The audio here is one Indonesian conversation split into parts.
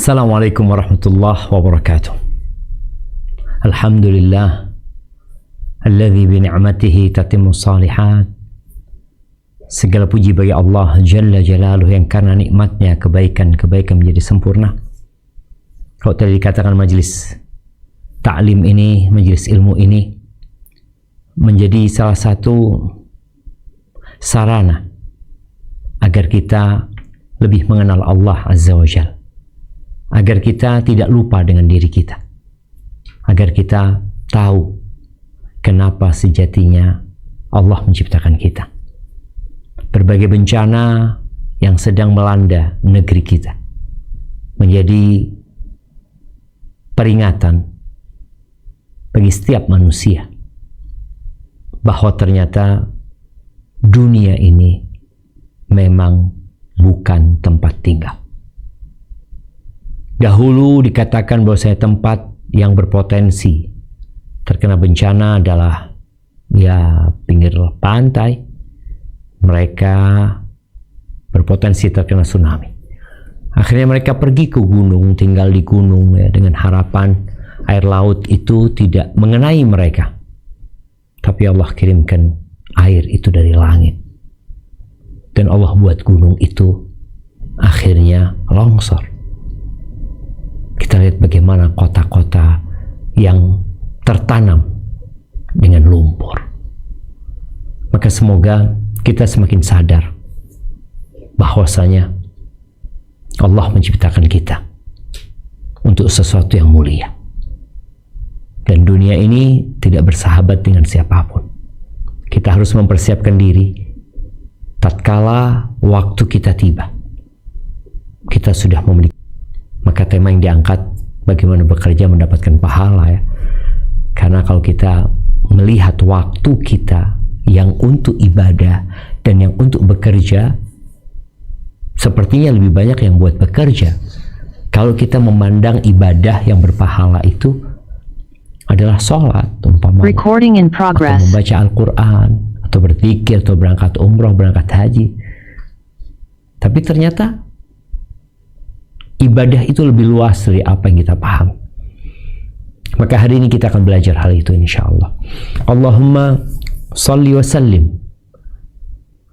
Assalamualaikum warahmatullahi wabarakatuh. Alhamdulillah alladzi bi ni'matihi tatimmu shalihat. Segala puji bagi Allah Jalla Jalaluhu yang karena nikmatnya kebaikan-kebaikan menjadi sempurna. Kalau tadi dikatakan majelis ta'lim ini, majelis ilmu ini menjadi salah satu sarana agar kita lebih mengenal Allah Azza wa Jalla, agar kita tidak lupa dengan diri kita, agar kita tahu kenapa sejatinya Allah menciptakan kita. Berbagai bencana yang sedang melanda negeri kita menjadi peringatan bagi setiap manusia bahwa ternyata dunia ini memang bukan tempat tinggal. Dahulu dikatakan bahwa saya tempat yang berpotensi terkena bencana adalah pinggir pantai. Mereka berpotensi terkena tsunami. Akhirnya mereka pergi ke gunung, tinggal di gunung dengan harapan air laut itu tidak mengenai mereka. Tapi Allah kirimkan air itu dari langit. Dan Allah buat gunung itu akhirnya longsor. Kita lihat bagaimana kota-kota yang tertanam dengan lumpur. Maka semoga kita semakin sadar bahwasanya Allah menciptakan kita untuk sesuatu yang mulia. Dan dunia ini tidak bersahabat dengan siapapun. Kita harus mempersiapkan diri tatkala waktu kita tiba. Kita sudah memiliki. Maka tema yang diangkat bagaimana bekerja mendapatkan pahala ya. Karena kalau kita melihat waktu kita yang untuk ibadah dan yang untuk bekerja, sepertinya lebih banyak yang buat bekerja. Kalau kita memandang ibadah yang berpahala itu adalah sholat, umpamanya, atau membaca Al-Quran, atau berzikir, atau berangkat umroh, berangkat haji. Tapi ternyata ibadah itu lebih luas dari apa yang kita paham. Maka hari ini kita akan belajar hal itu insyaallah. Allahumma salli wa sallim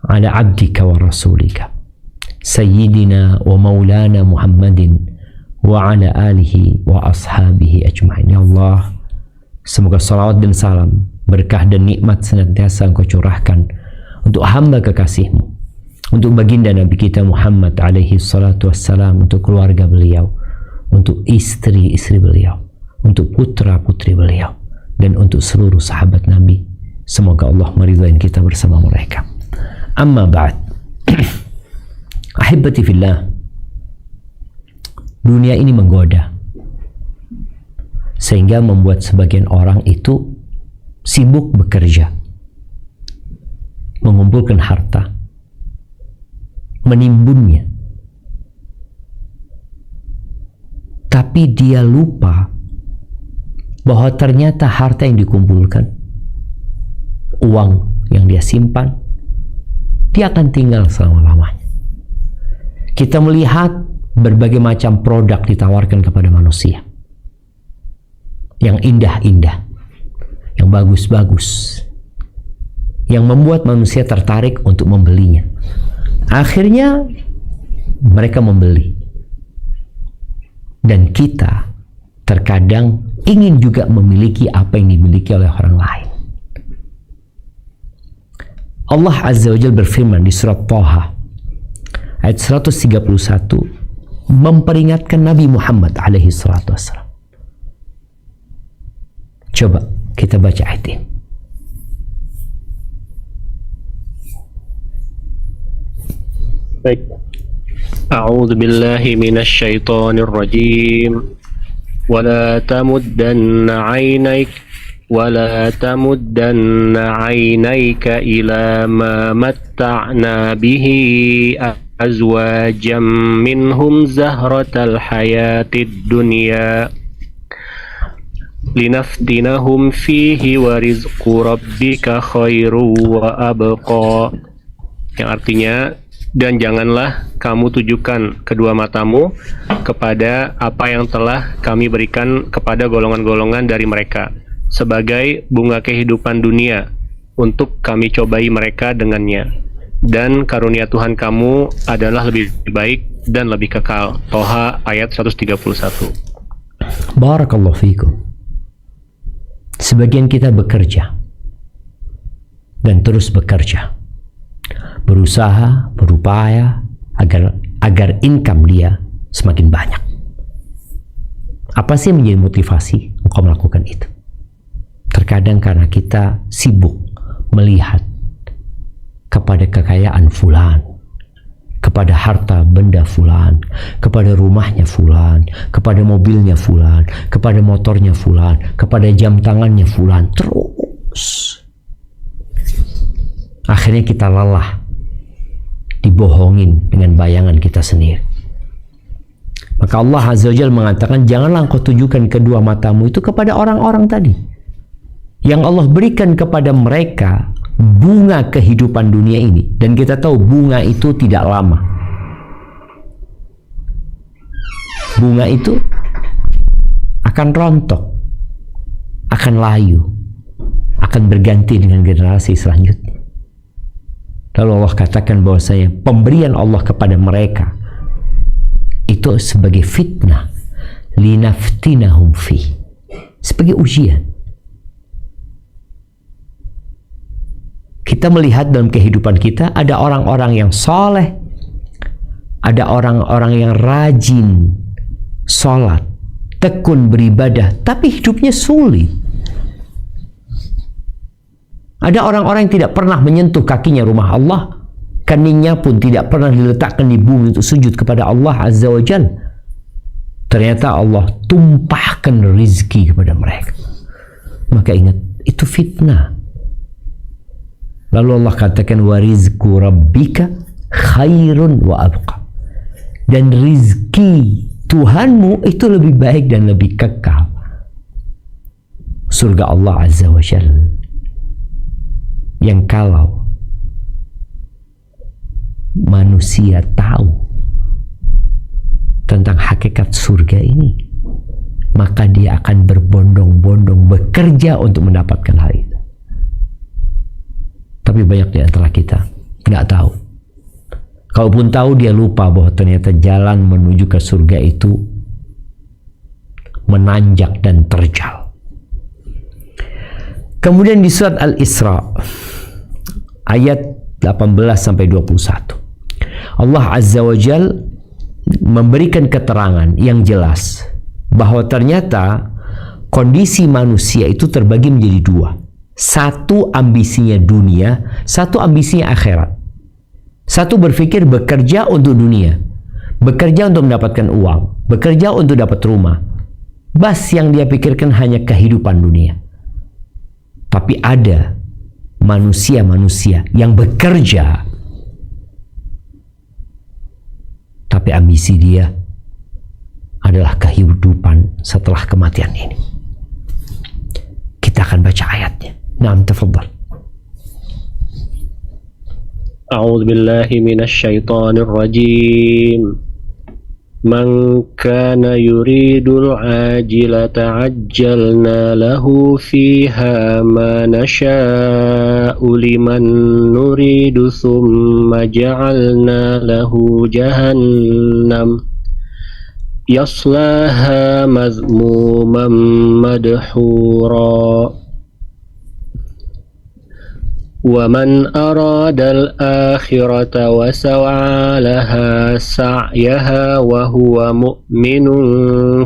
ala abdika wa rasulika sayyidina wa maulana Muhammadin wa ala alihi wa ashabihi ajma'in. Ya Allah, semoga salawat dan salam, berkah dan nikmat senantiasa Engkau curahkan untuk hamba kekasih-Mu, untuk baginda Nabi kita Muhammad alaihi salatu wassalam, untuk keluarga beliau, untuk istri-istri beliau, untuk putra-putri beliau, dan untuk seluruh sahabat Nabi. Semoga Allah meridhai kita bersama mereka. Amma ba'd. Ahibbati fillah. Dunia ini menggoda, sehingga membuat sebagian orang itu sibuk bekerja, mengumpulkan harta, menimbunnya. Tapi dia lupa bahwa ternyata harta yang dikumpulkan, uang yang dia simpan, dia akan tinggal selama-lamanya. Kita melihat berbagai macam produk ditawarkan kepada manusia, yang indah-indah, yang bagus-bagus, yang membuat manusia tertarik untuk membelinya. Akhirnya mereka membeli, dan kita terkadang ingin juga memiliki apa yang dimiliki oleh orang lain. Allah Azza wa Jalla berfirman di surat Thaha ayat 131 memperingatkan Nabi Muhammad alaihi salatu wassalam. Coba kita baca ayat ini. Baik. A'udzu billahi minasy syaithanir rajim. Wala tamuddanna 'ainaika ila ma matta'na bihi azwajam minhum zahratal hayatid dunya linaftinahum fihi wa rizqu rabbika khairu wa abqa. Yang artinya, Dan janganlah kamu tujukan kedua matamu kepada apa yang telah kami berikan kepada golongan-golongan dari mereka sebagai bunga kehidupan dunia untuk kami cobai mereka dengannya. Dan karunia Tuhan kamu adalah lebih baik dan lebih kekal. Toha ayat 131. Barakallahu fikum. Sebagian kita bekerja dan terus bekerja, berusaha, berupaya agar income dia semakin banyak. Apa sih yang menjadi motivasi engkau melakukan itu? Terkadang karena kita sibuk melihat kepada kekayaan fulan, kepada harta benda fulan, kepada rumahnya fulan, kepada mobilnya fulan, kepada motornya fulan, kepada jam tangannya fulan, terus. Akhirnya kita lelah, dibohongin dengan bayangan kita sendiri. Maka Allah Azza wa Jalla mengatakan, janganlah engkau tujukan kedua matamu itu kepada orang-orang tadi yang Allah berikan kepada mereka bunga kehidupan dunia ini. Dan kita tahu bunga itu tidak lama. Bunga itu akan rontok, akan layu, akan berganti dengan generasi selanjutnya. Lalu Allah katakan bahwasanya pemberian Allah kepada mereka itu sebagai fitnah, linaftinahum fi, sebagai ujian. Kita melihat dalam kehidupan kita ada orang-orang yang soleh, ada orang-orang yang rajin sholat, tekun beribadah, tapi hidupnya sulit. Ada orang-orang yang tidak pernah menyentuh kakinya rumah Allah, keningnya pun tidak pernah diletakkan di bumi untuk sujud kepada Allah Azza wa Jalla. Ternyata Allah tumpahkan rizki kepada mereka. Maka ingat, itu fitnah. Lalu Allah katakan, wa rizku rabbika khairun wa abqa. Dan rizki Tuhanmu itu lebih baik dan lebih kekal. Surga Allah Azza wa Jalla, yang kalau manusia tahu tentang hakikat surga ini, maka dia akan berbondong-bondong bekerja untuk mendapatkan hal itu. Tapi banyak di antara kita nggak tahu. Kalaupun tahu, dia lupa bahwa ternyata jalan menuju ke surga itu menanjak dan terjal. Kemudian di surat Al-Isra ayat 18-21, Allah Azza wa Jal memberikan keterangan yang jelas bahwa ternyata kondisi manusia itu terbagi menjadi dua. Satu ambisinya dunia, satu ambisinya akhirat. Satu berpikir bekerja untuk dunia, bekerja untuk mendapatkan uang, bekerja untuk dapat rumah. Bas yang dia pikirkan hanya kehidupan dunia. Tapi ada manusia-manusia yang bekerja, tapi ambisi dia adalah kehidupan setelah kematian ini. Kita akan baca ayatnya. Naam, tafadhal. A'udzu billahi minasy syaithanir rajim. Man kana yuridul ajilata ajjalna lahu fiha ma nasha'u liman nuridu thumma ja'alna lahu jahannam yaslaha madhmuman madhura. وَمَنْ أَرَادَ الْآخِرَةَ وَسَعَى لَهَا سَعْيَهَا وَهُوَ مُؤْمِنٌ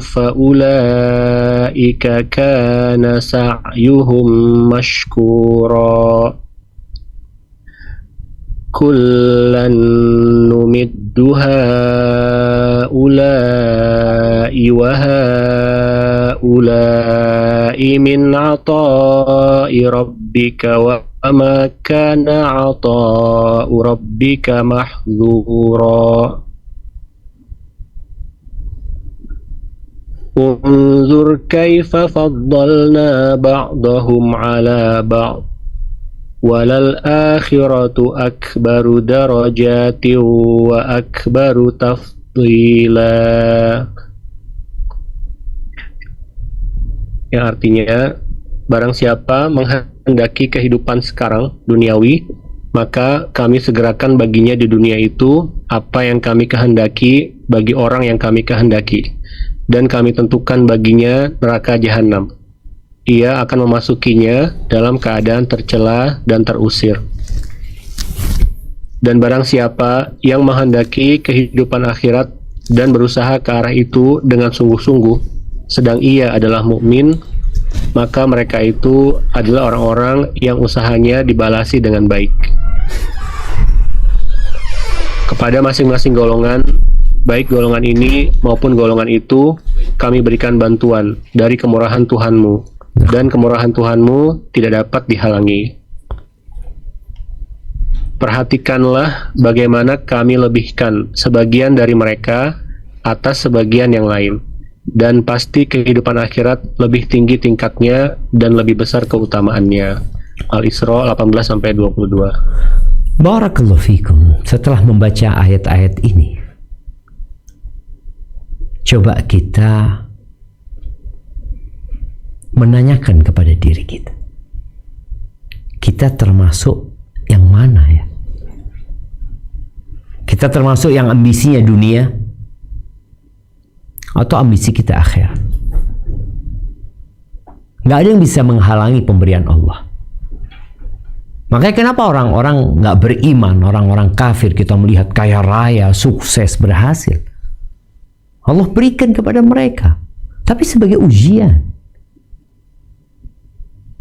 فَأُولَئِكَ كَانَ سَعْيُهُمْ مَشْكُورًا. كُلًّا نُمِدُّ هَؤُلَاءِ وَهَؤُلَاءِ مِنْ عَطَاءِ رَبِّكَ وَمَا كَانَ عَطَاءُ رَبِّكَ مَحْظُورًا. انظُرْ كَيْفَ فَضَّلْنَا بَعْضَهُمْ عَلَى بَعْضٍ walal akhiratu akbaru darajati wa akbaru tafdila. Yang artinya, barang siapa menghendaki kehidupan sekarang duniawi, maka kami segerakan baginya di dunia itu apa yang kami kehendaki bagi orang yang kami kehendaki, dan kami tentukan baginya neraka jahanam. Ia akan memasukinya dalam keadaan tercela dan terusir. Dan barang siapa yang menghendaki kehidupan akhirat dan berusaha ke arah itu dengan sungguh-sungguh, sedang ia adalah mukmin, maka mereka itu adalah orang-orang yang usahanya dibalasi dengan baik. Kepada masing-masing golongan, baik golongan ini maupun golongan itu, kami berikan bantuan dari kemurahan Tuhanmu, dan kemurahan Tuhanmu tidak dapat dihalangi. Perhatikanlah bagaimana kami lebihkan sebagian dari mereka atas sebagian yang lain, dan pasti kehidupan akhirat lebih tinggi tingkatnya dan lebih besar keutamaannya. Al-Isra 18-22. Barakallahu fikum. Setelah membaca ayat-ayat ini, coba kita menanyakan kepada diri kita, kita termasuk yang mana ya? Kita termasuk yang ambisinya dunia atau ambisi kita akhirat? Gak ada yang bisa menghalangi pemberian Allah. Makanya kenapa orang-orang gak beriman, orang-orang kafir kita melihat kaya raya, sukses, berhasil, Allah berikan kepada mereka, tapi sebagai ujian.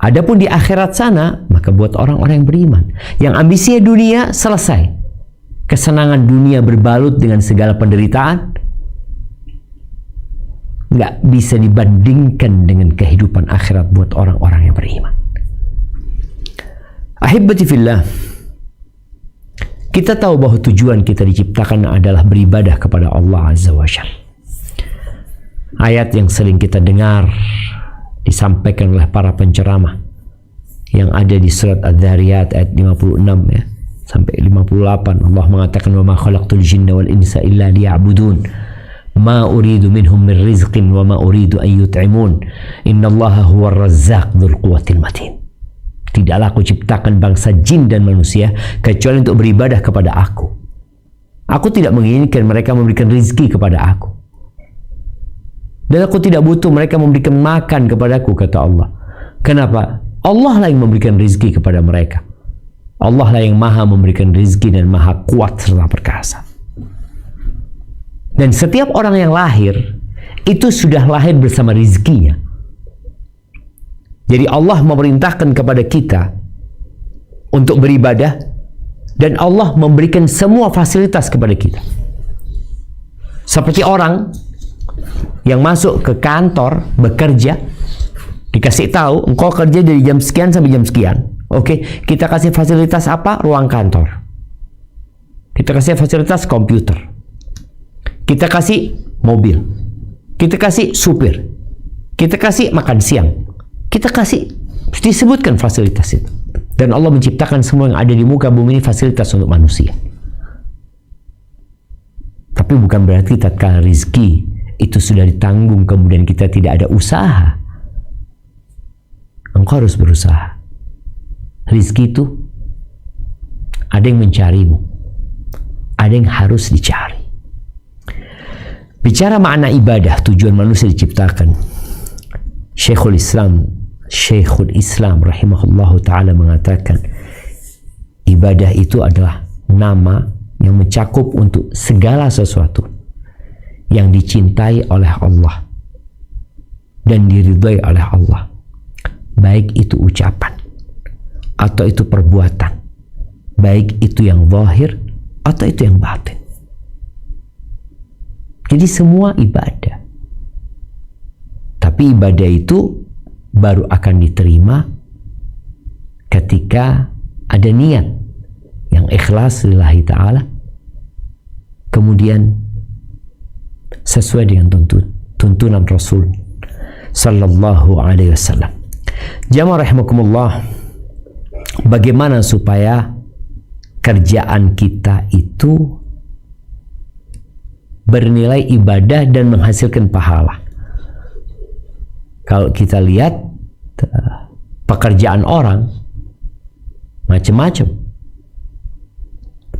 Adapun di akhirat sana, maka buat orang-orang yang beriman, yang ambisinya dunia selesai, kesenangan dunia berbalut dengan segala penderitaan, nggak bisa dibandingkan dengan kehidupan akhirat buat orang-orang yang beriman. Ahibati fillah, kita tahu bahwa tujuan kita diciptakan adalah beribadah kepada Allah Azza wa Jalla. Ayat yang sering kita dengar disampaikan oleh para penceramah yang ada di surat Adz-Dzariyat ayat 56 ya sampai 58. Allah mengatakan, wa ma khalaqtul jinna wal insa illa liya'budun ma uridu minhum min rizqin wa ma uridu an yut'imun innallaha huwar razzaq dzul quwwatil matin. Tidaklah aku ciptakan bangsa jin dan manusia kecuali untuk beribadah kepada aku. Aku tidak menginginkan mereka memberikan rizki kepada aku, dan aku tidak butuh mereka memberikan makan kepadaku, kata Allah. Kenapa? Allah lah yang memberikan rizki kepada mereka. Allah lah yang maha memberikan rizki dan maha kuat serta perkasa. Dan setiap orang yang lahir itu sudah lahir bersama rizkinya. Jadi Allah memerintahkan kepada kita untuk beribadah, dan Allah memberikan semua fasilitas kepada kita. Seperti orang yang masuk ke kantor bekerja, dikasih tahu engkau kerja dari jam sekian sampai jam sekian. Oke, kita kasih fasilitas apa? Ruang kantor. Kita kasih fasilitas komputer. Kita kasih mobil. Kita kasih supir. Kita kasih makan siang. Kita kasih, disebutkan fasilitas itu. Dan Allah menciptakan semua yang ada di muka bumi ini fasilitas untuk manusia. Tapi bukan berarti tatkala rizki itu sudah ditanggung kemudian kita tidak ada usaha. Engkau harus berusaha. Rizki itu ada yang mencarimu, ada yang harus dicari. Bicara makna ibadah, tujuan manusia diciptakan, Syekhul Islam rahimahullahu ta'ala mengatakan, ibadah itu adalah nama yang mencakup untuk segala sesuatu yang dicintai oleh Allah dan diridhai oleh Allah, baik itu ucapan atau itu perbuatan, baik itu yang zahir atau itu yang batin. Jadi semua ibadah. Tapi ibadah itu baru akan diterima ketika ada niat yang ikhlas lillahi ta'ala, kemudian sesuai dengan tuntunan Rasul sallallahu alaihi wasallam. Jamaah rahimakumullah, bagaimana supaya kerjaan kita itu bernilai ibadah dan menghasilkan pahala. Kalau kita lihat pekerjaan orang macam-macam,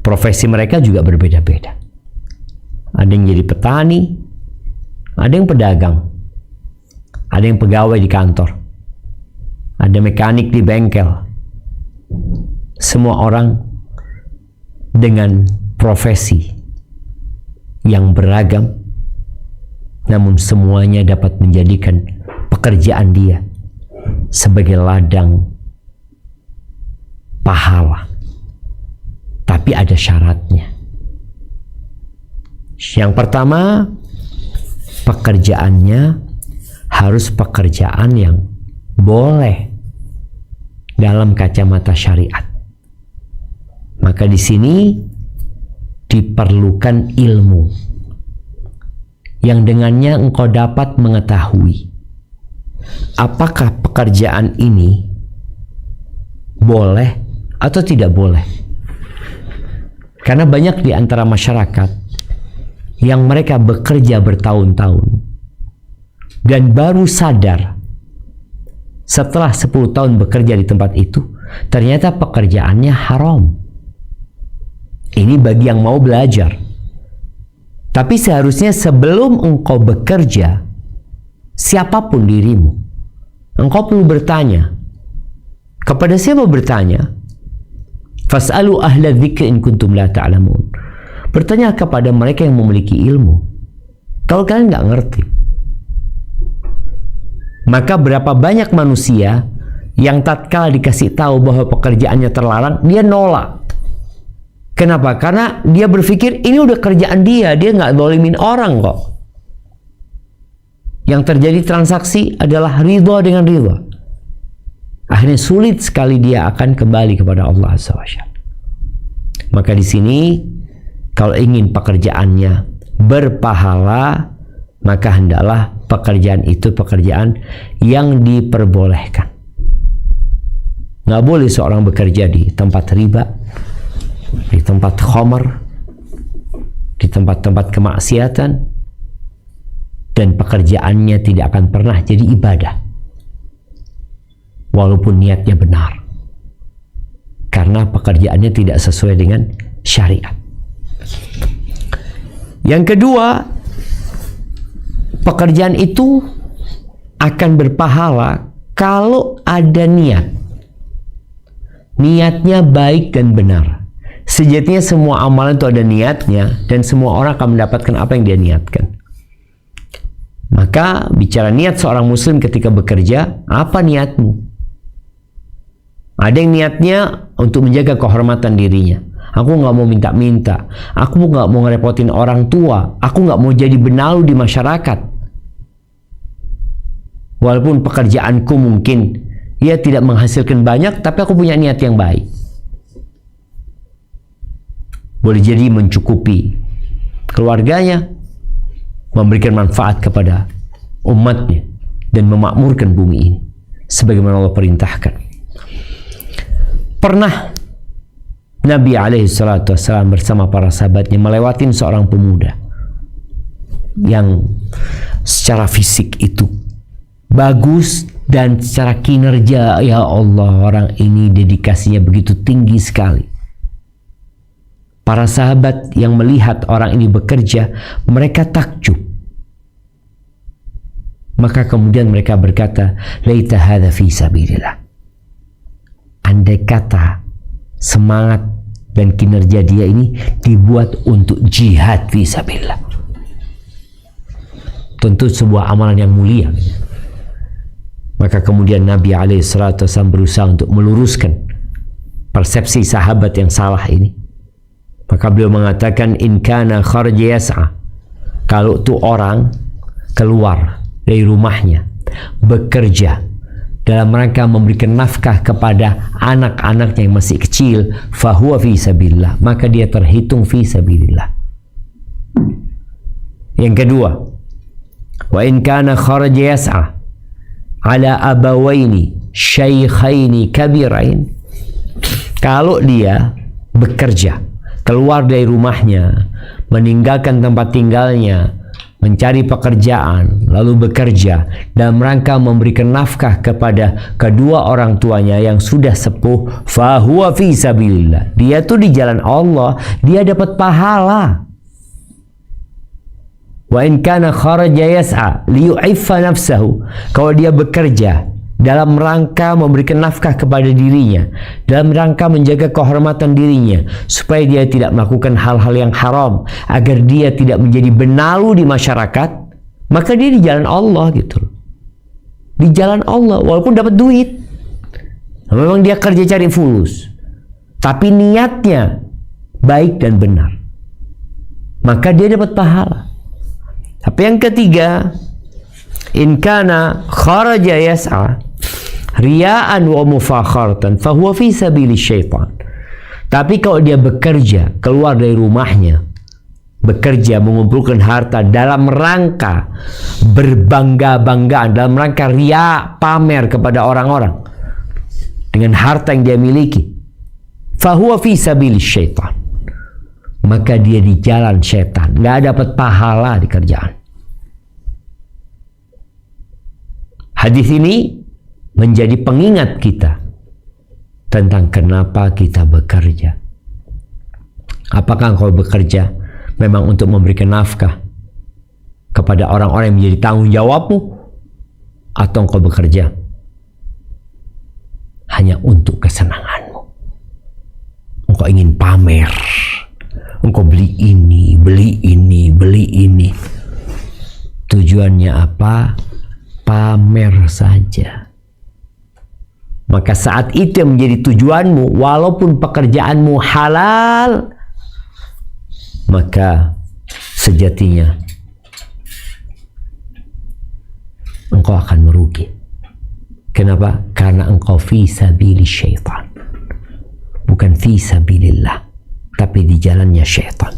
profesi mereka juga berbeda-beda. Ada yang jadi petani, ada yang pedagang, ada yang pegawai di kantor, ada mekanik di bengkel. Semua orang dengan profesi yang beragam, namun semuanya dapat menjadikan pekerjaan dia sebagai ladang pahala. Tapi ada syaratnya. Yang pertama, pekerjaannya harus pekerjaan yang boleh dalam kacamata syariat. Maka di sini diperlukan ilmu yang dengannya engkau dapat mengetahui apakah pekerjaan ini boleh atau tidak boleh. Karena banyak di antara masyarakat yang mereka bekerja bertahun-tahun dan baru sadar setelah 10 tahun bekerja di tempat itu, ternyata pekerjaannya haram. Ini bagi yang mau belajar. Tapi seharusnya sebelum engkau bekerja, siapapun dirimu, engkau perlu bertanya. Kepada siapa bertanya? Fas'alu ahla dzikri in kuntum la ta'lamun. Bertanya kepada mereka yang memiliki ilmu. Kalau kalian nggak ngerti. Maka berapa banyak manusia yang tatkala dikasih tahu bahwa pekerjaannya terlarang, dia nolak. Kenapa? Karena dia berpikir ini udah kerjaan dia nggak zalimin orang kok. Yang terjadi transaksi adalah ridha dengan ridha. Akhirnya sulit sekali dia akan kembali kepada Allah Azza wa Jalla. Maka di sini kalau ingin pekerjaannya berpahala, maka hendaklah pekerjaan itu pekerjaan yang diperbolehkan. Nggak boleh seorang bekerja di tempat riba, di tempat khamar, di tempat-tempat kemaksiatan, dan pekerjaannya tidak akan pernah jadi ibadah walaupun niatnya benar, karena pekerjaannya tidak sesuai dengan syariat. Yang kedua, pekerjaan itu akan berpahala kalau ada niatnya baik dan benar. Sejatinya semua amalan itu ada niatnya, dan semua orang akan mendapatkan apa yang dia niatkan. Maka bicara niat seorang muslim ketika bekerja, apa niatmu? Ada yang niatnya untuk menjaga kehormatan dirinya. Aku nggak mau minta-minta, aku nggak mau ngerepotin orang tua, aku nggak mau jadi benalu di masyarakat. Walaupun pekerjaanku mungkin ya tidak menghasilkan banyak, tapi aku punya niat yang baik. Boleh jadi mencukupi keluarganya, memberikan manfaat kepada umatnya, dan memakmurkan bumi ini sebagaimana Allah perintahkan. Pernah Nabi SAW bersama para sahabatnya melewatin seorang pemuda yang secara fisik itu bagus, dan secara kinerja, ya Allah, orang ini dedikasinya begitu tinggi sekali. Para sahabat yang melihat orang ini bekerja, mereka takjub. Maka kemudian mereka berkata, laita hadza fi sabilillah. Andai kata semangat dan kinerja dia ini dibuat untuk jihad fi sabilillah. Tentu sebuah amalan yang mulia. Maka kemudian Nabi SAW berusaha untuk meluruskan persepsi sahabat yang salah ini. Maka beliau mengatakan, in kana kharja yas'a, kalau tuh orang keluar dari rumahnya bekerja dalam rangka memberikan nafkah kepada anak-anaknya yang masih kecil, fahuwa fi sabilillah, maka dia terhitung fi sabilillah. Yang kedua, wa in kana kharaja yas'a ala abawaini syaikhaini kabirain, Kalau dia bekerja, keluar dari rumahnya, meninggalkan tempat tinggalnya, mencari pekerjaan, lalu bekerja dalam rangka memberikan nafkah kepada kedua orang tuanya yang sudah sepuh, fahuwa fi sabilillah. Dia tuh di jalan Allah, dia dapat pahala. Wa in kana kharaja yas'a liyu'iffa nafsahu. Kalau dia bekerja dalam rangka memberikan nafkah kepada dirinya, dalam rangka menjaga kehormatan dirinya, supaya dia tidak melakukan hal-hal yang haram, agar dia tidak menjadi benalu di masyarakat, maka dia di jalan Allah gitu. Di jalan Allah, walaupun dapat duit. Memang dia kerja cari fulus, tapi niatnya baik dan benar, maka dia dapat pahala. Tapi yang ketiga, in kana kharaja yas'a riya'an wa mufakharatan fahuwa fi sabili syaitan. Tapi kalau dia bekerja, keluar dari rumahnya, bekerja mengumpulkan harta dalam rangka berbangga-banggaan, dalam rangka riya, pamer kepada orang-orang dengan harta yang dia miliki, fahuwa fi sabili syaitan, maka dia di jalan setan, nggak dapat pahala di kerjaan. Hadis ini menjadi pengingat kita tentang kenapa kita bekerja. Apakah engkau bekerja memang untuk memberikan nafkah kepada orang-orang yang menjadi tanggung jawabmu, atau engkau bekerja hanya untuk kesenanganmu? Engkau ingin pamer, engkau beli ini, beli ini, beli ini. Tujuannya apa? Pamer saja. Maka saat itu yang menjadi tujuanmu, walaupun pekerjaanmu halal, maka sejatinya engkau akan merugi. Kenapa? Karena engkau fi sabili syaitan, bukan fi sabilillah, tapi di jalannya syaitan.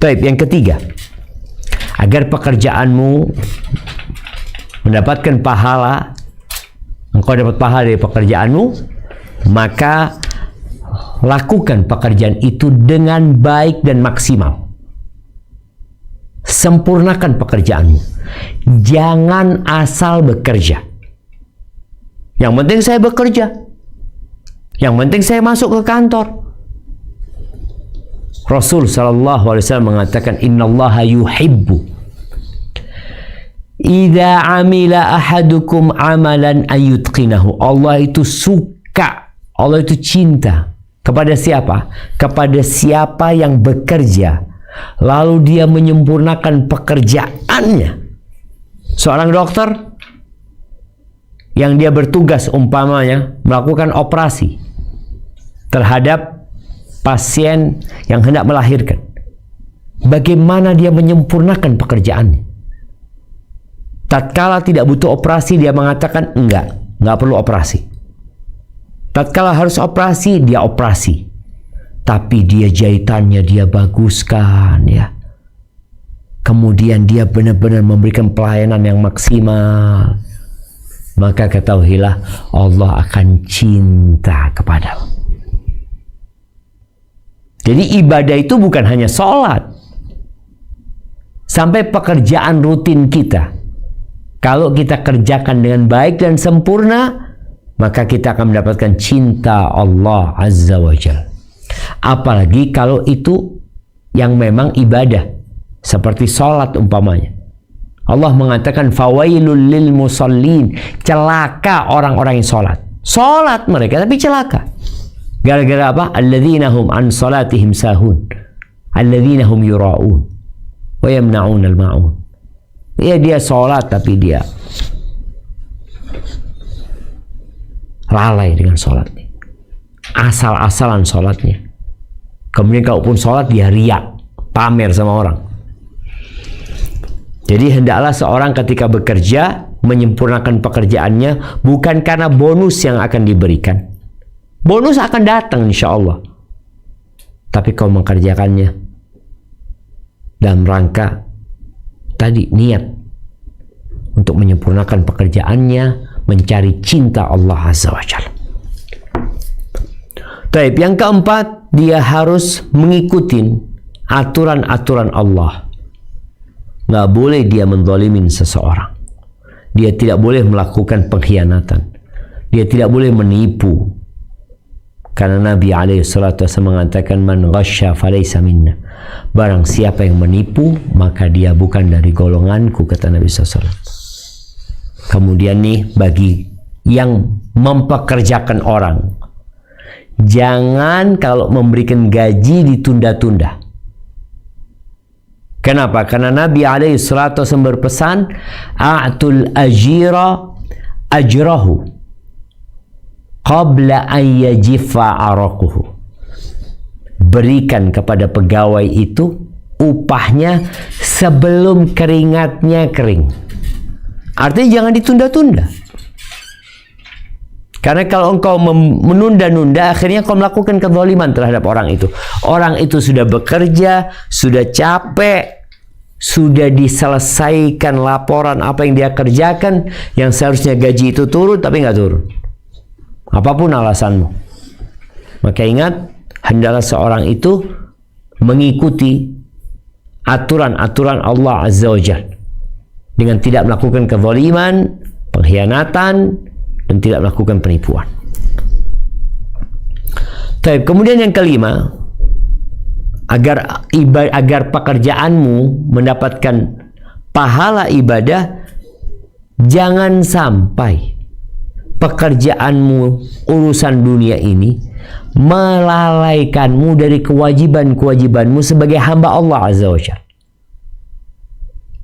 Baik, yang ketiga, agar pekerjaanmu mendapatkan pahala, engkau dapat pahala dari pekerjaanmu, maka lakukan pekerjaan itu dengan baik dan maksimal. Sempurnakan pekerjaanmu. Jangan asal bekerja. Yang penting saya bekerja, yang penting saya masuk ke kantor. Rasul SAW mengatakan, innallaha yuhibbu idza amila ahadukum amalan ayutqinahu. Allah itu suka, Allah itu cinta kepada siapa? Kepada siapa yang bekerja lalu dia menyempurnakan pekerjaannya. Seorang dokter yang dia bertugas umpamanya melakukan operasi terhadap pasien yang hendak melahirkan, bagaimana dia menyempurnakan pekerjaannya? Tatkala tidak butuh operasi, dia mengatakan enggak perlu operasi. Tatkala harus operasi, dia operasi. Tapi dia jahitannya dia baguskan, ya. Kemudian dia benar-benar memberikan pelayanan yang maksimal. Maka ketahuilah Allah akan cinta kepadamu. Jadi ibadah itu bukan hanya sholat. Sampai pekerjaan rutin kita, kalau kita kerjakan dengan baik dan sempurna, maka kita akan mendapatkan cinta Allah Azza wa Jalla. Apalagi kalau itu yang memang ibadah, seperti sholat umpamanya. Allah mengatakan, fawailul lil musallin, celaka orang-orang yang sholat. Sholat mereka tapi celaka. Gara-gara apa? Alladzina hum an sholatihim sahun, alladzina hum yura'un wa yamna'un al-ma'un. Ya, dia sholat tapi dia lalai dengan sholatnya, asal-asalan sholatnya. Kemudian kalaupun sholat dia riak, pamer sama orang. Jadi hendaklah seorang ketika bekerja menyempurnakan pekerjaannya bukan karena bonus yang akan diberikan. Bonus akan datang insya Allah. Tapi kau mengerjakannya dalam rangka tadi niat untuk menyempurnakan pekerjaannya, mencari cinta Allah Azza wa Jalla. Taib, yang keempat, dia harus mengikuti aturan-aturan Allah. Nggak boleh dia menzalimin seseorang. Dia tidak boleh melakukan pengkhianatan. Dia tidak boleh menipu. Karena Nabi SAW mengatakan, man ghasya falaysa minna. Barang siapa yang menipu, maka dia bukan dari golonganku, kata Nabi SAW. Kemudian nih, bagi yang mempekerjakan orang, jangan kalau memberikan gaji ditunda-tunda. Kenapa? Karena Nabi SAW berpesan, a'tul ajira ajrahu qabla an yajifa araquhu. Berikan kepada pegawai itu upahnya sebelum keringatnya kering. Artinya jangan ditunda-tunda. Karena kalau engkau menunda-nunda, akhirnya engkau melakukan kezaliman terhadap orang itu. Orang itu sudah bekerja, sudah capek, sudah diselesaikan laporan apa yang dia kerjakan, yang seharusnya gaji itu turun, tapi nggak turun. Apapun alasanmu. Maka ingat, hendaklah seorang itu mengikuti aturan-aturan Allah Azza wa Jalla dengan tidak melakukan kezaliman, pengkhianatan, dan tidak melakukan penipuan. Kemudian yang kelima, agar pekerjaanmu mendapatkan pahala ibadah, jangan sampai pekerjaanmu, urusan dunia ini melalaikanmu dari kewajiban-kewajibanmu sebagai hamba Allah Azza wa Jalla.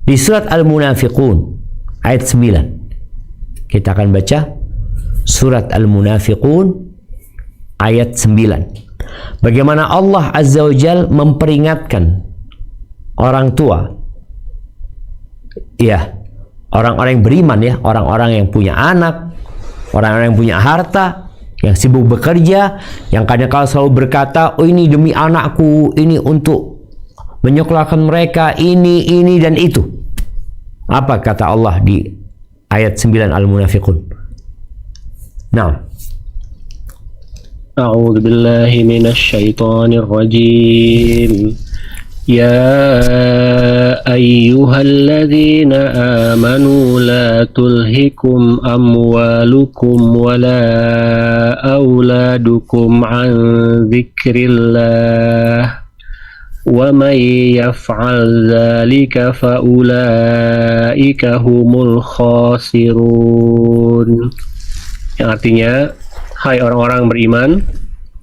Di surat Al-Munafiqun ayat 9, kita akan baca surat Al-Munafiqun ayat 9. Bagaimana Allah Azza wa Jalla memperingatkan orang tua, ya, orang-orang yang beriman, ya, orang-orang yang punya anak, orang-orang yang punya harta, yang sibuk bekerja, yang kadang-kadang selalu berkata, oh ini demi anakku, ini untuk menyekolahkan mereka, ini dan itu. Apa kata Allah di ayat 9 Al-Munafiqun? Nah, A'udzu billahi minasy syaithanir rajim. Ya ayyuhalladzina amanu la tulhikum amwalukum wala auladukum an dzikrillah wa may yaf'al dzalika fa ulaika humul khasirun. Yang artinya, hai orang-orang beriman,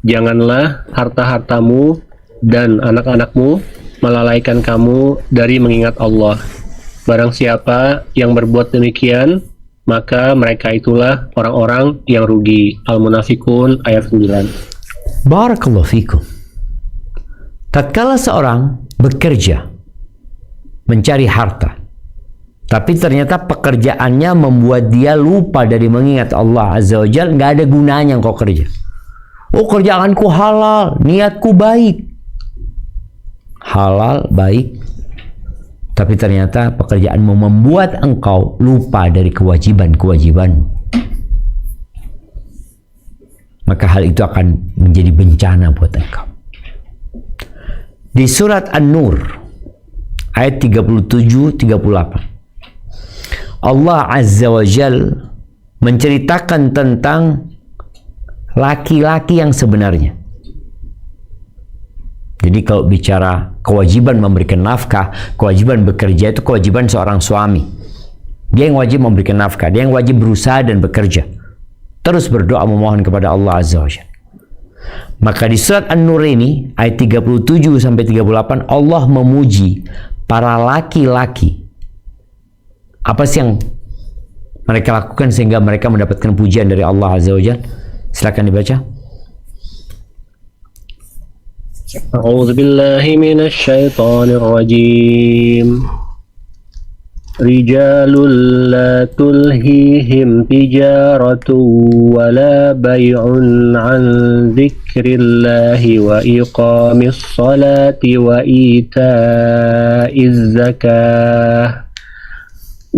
janganlah harta-hartamu dan anak-anakmu melalaikan kamu dari mengingat Allah. Barang siapa yang berbuat demikian, maka mereka itulah orang-orang yang rugi. Al-Munafiqun ayat 9. Barakallahu fikum. Tatkala seorang bekerja mencari harta, tapi ternyata pekerjaannya membuat dia lupa dari mengingat Allah Azza wa Jalla, nggak ada gunanya engkau kerja. Oh, kerjaanku halal, niatku baik. Halal, baik, tapi ternyata pekerjaanmu membuat engkau lupa dari kewajiban-kewajiban, maka hal itu akan menjadi bencana buat engkau. Di surat An-Nur ayat 37-38, Allah Azza wa Jal menceritakan tentang laki-laki yang sebenarnya. Jadi kalau bicara kewajiban memberikan nafkah, kewajiban bekerja, itu kewajiban seorang suami. Dia yang wajib memberikan nafkah, dia yang wajib berusaha dan bekerja, terus berdoa memohon kepada Allah Azza wa Jalla. Maka di surat An-Nur ini ayat 37-38, Allah memuji para laki-laki. Apa sih yang mereka lakukan sehingga mereka mendapatkan pujian dari Allah Azza wa Jalla? Silakan dibaca. A'udzu billahi minasy syaithanir rajim. Rijalul la tulhihim tijaratu wa la bay'un an dzikrillahi wa iqamis salati wa ita'iz zakah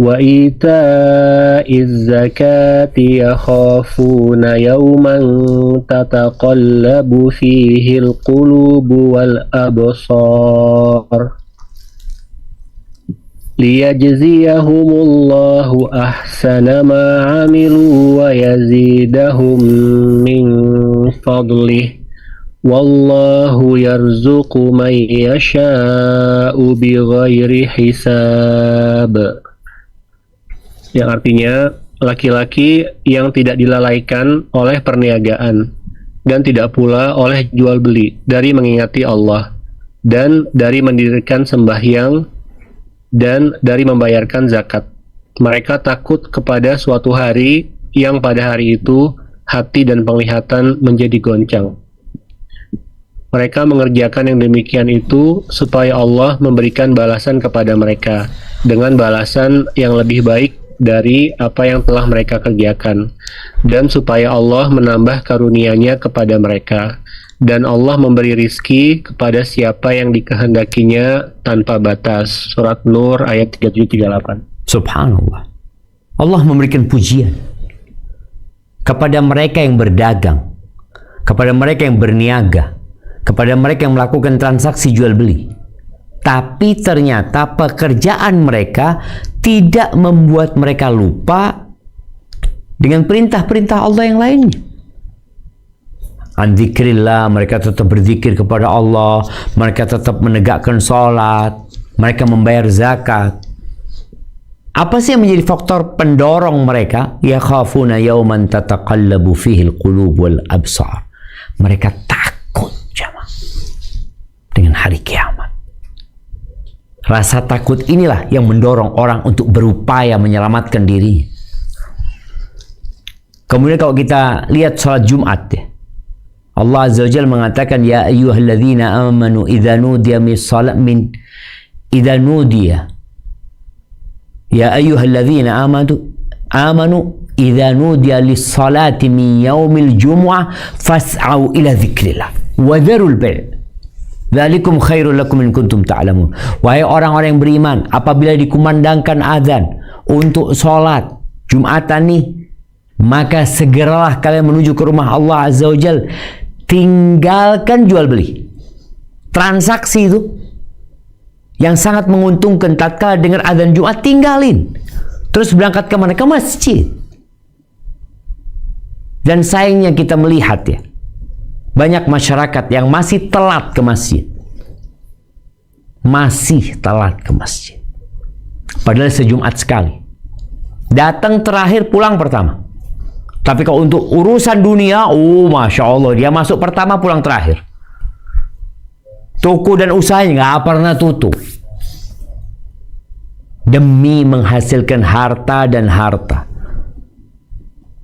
وإيتاء الزكاة يخافون يوما تتقلب فيه القلوب والأبصار ليجزيهم الله أحسن ما عملوا ويزيدهم من فضله والله يرزق من يشاء بغير حساب. Yang artinya laki-laki yang tidak dilalaikan oleh perniagaan dan tidak pula oleh jual beli dari mengingati Allah dan dari mendirikan sembahyang dan dari membayarkan zakat. Mereka takut kepada suatu hari yang pada hari itu hati dan penglihatan menjadi goncang. Mereka mengerjakan yang demikian itu supaya Allah memberikan balasan kepada mereka dengan balasan yang lebih baik dari apa yang telah mereka kerjakan, dan supaya Allah menambah karunia-Nya kepada mereka, dan Allah memberi rizki kepada siapa yang dikehendakinya tanpa batas. Surat Nur ayat 37-38. Subhanallah. Allah memberikan pujian kepada mereka yang berdagang, kepada mereka yang berniaga, kepada mereka yang melakukan transaksi jual beli. Tapi ternyata pekerjaan mereka tidak membuat mereka lupa dengan perintah-perintah Allah yang lainnya. An dzikrillah, mereka tetap berzikir kepada Allah, mereka tetap menegakkan sholat, mereka membayar zakat. Apa sih yang menjadi faktor pendorong mereka? Yakhafuna yawman tataqallabu fihi al-qulub wal absar. Mereka takut jemaah dengan hari kiamat. Rasa takut inilah yang mendorong orang untuk berupaya menyelamatkan diri. Kemudian kalau kita lihat sholat Jumat, Allah Azza wa Jalla mengatakan, ya ayyuhalladzina amanu idza nudiya ya ayyuhalladzina amanu idza nudiya lis-salati min yaumil jumu'ah fas'au ila dzikrillah wa dzarul bai'. Dzalikum khairul lakum in kuntum ta'lamun. Wahai orang-orang yang beriman, apabila dikumandangkan azan untuk sholat Jumatan nih, maka segeralah kalian menuju ke rumah Allah Azza wa Jal. Tinggalkan jual beli. Transaksi itu yang sangat menguntungkan tatkala dengar azan Jumat, tinggalin. Terus berangkat ke mana? Ke masjid. Dan sayangnya kita melihat ya, banyak masyarakat yang masih telat ke masjid. Masih telat ke masjid. Padahal sejumat sekali. Datang terakhir, pulang pertama. Tapi kalau untuk urusan dunia, Masya Allah, dia masuk pertama, pulang terakhir. Toko dan usahanya nggak pernah tutup. Demi menghasilkan harta dan harta.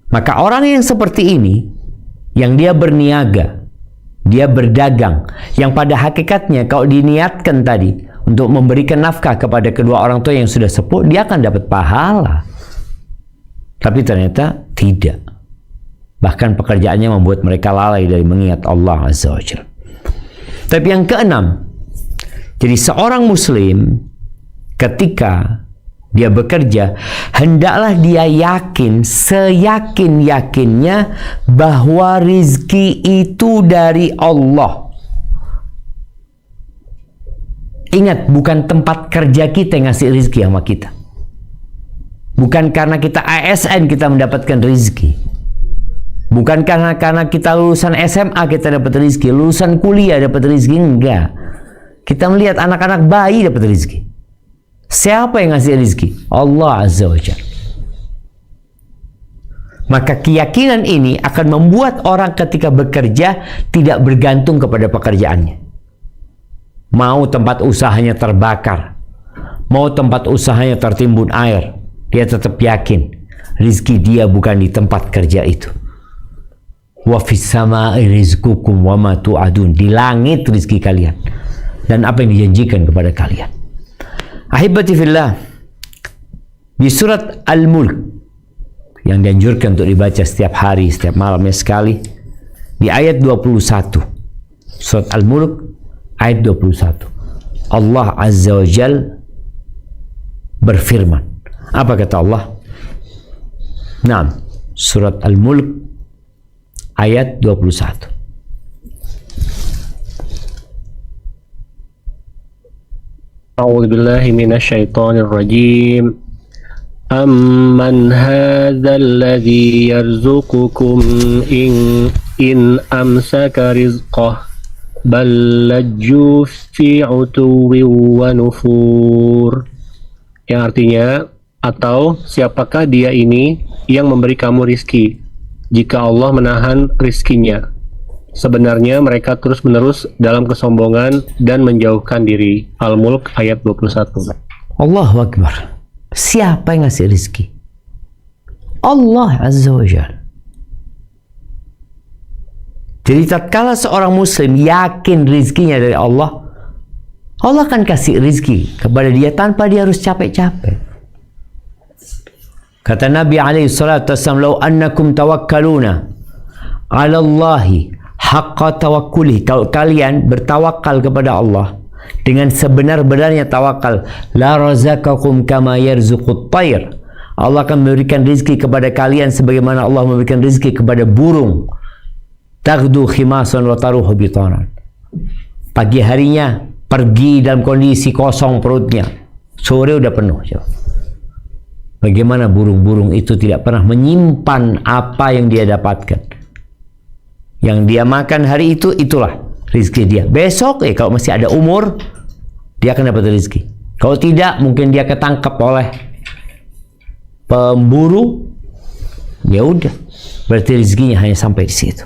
Maka orang yang seperti ini, yang dia berniaga, dia berdagang, yang pada hakikatnya kalau diniatkan tadi untuk memberikan nafkah kepada kedua orang tua yang sudah sepuh, dia akan dapat pahala. Tapi ternyata tidak. Bahkan pekerjaannya membuat mereka lalai dari mengingat Allah Azza wa Jalla. Tapi yang keenam, jadi seorang muslim ketika dia bekerja, hendaklah dia yakin, seyakin-yakinnya bahwa rizki itu dari Allah. Ingat, bukan tempat kerja kita yang ngasih rizki sama kita. Bukan karena kita ASN kita mendapatkan rizki. Bukan karena kita lulusan SMA kita dapat rizki, lulusan kuliah dapat rizki, enggak. Kita melihat anak-anak bayi dapat rizki. Siapa yang ngasih rizki? Allah Azza wa Jalla. Maka keyakinan ini akan membuat orang ketika bekerja tidak bergantung kepada pekerjaannya. Mau tempat usahanya terbakar, mau tempat usahanya tertimbun air, dia tetap yakin rizki dia bukan di tempat kerja itu. Wa fis samaa'i rizqukum wa ma tu'adun. Di langit rizki kalian dan apa yang dijanjikan kepada kalian. Ahibati fillah, di surat Al-Mulk yang dianjurkan untuk dibaca setiap hari, setiap malamnya sekali, di ayat 21, surat Al-Mulk ayat 21, Allah Azza wa Jal berfirman, Apa kata Allah? Nah, surat Al-Mulk ayat 21. أعوذ بالله من الشيطان الرجيم أمن هذا الذي يرزقكم إن أمسك رزقه بل لجوا في عتو ونفور, yang artinya, atau siapakah dia ini yang memberi kamu rizki jika Allah menahan rizkinya? Sebenarnya mereka terus-menerus dalam kesombongan dan menjauhkan diri. Al-Mulk ayat 21. Allahu Akbar. Siapa yang ngasih rizki? Allah Azza wa Jalla. Jadi tatkala seorang muslim yakin rizkinya dari Allah, Allah akan kasih rizki kepada dia tanpa dia harus capek-capek. Kata Nabi alaihi salatu wasallam, "Lau annakum tawakkaluna 'ala Allahi haqqa tawakkuli." Kalau kalian bertawakal kepada Allah dengan sebenar-benarnya tawakal, la razaqakum kama yarzuqut tayr. Allah akan memberikan rezeki kepada kalian sebagaimana Allah memberikan rezeki kepada burung. Taghdu khimasan wa taruhu bitanan. Pagi harinya pergi dalam kondisi kosong perutnya, sore udah penuh. Bagaimana burung-burung itu tidak pernah menyimpan apa yang dia dapatkan. Yang dia makan hari itu, itulah rezeki dia. Besok kalau masih ada umur, dia akan dapat rezeki. Kalau tidak, mungkin dia ketangkap oleh pemburu. Ya udah, berarti rezekinya hanya sampai di situ.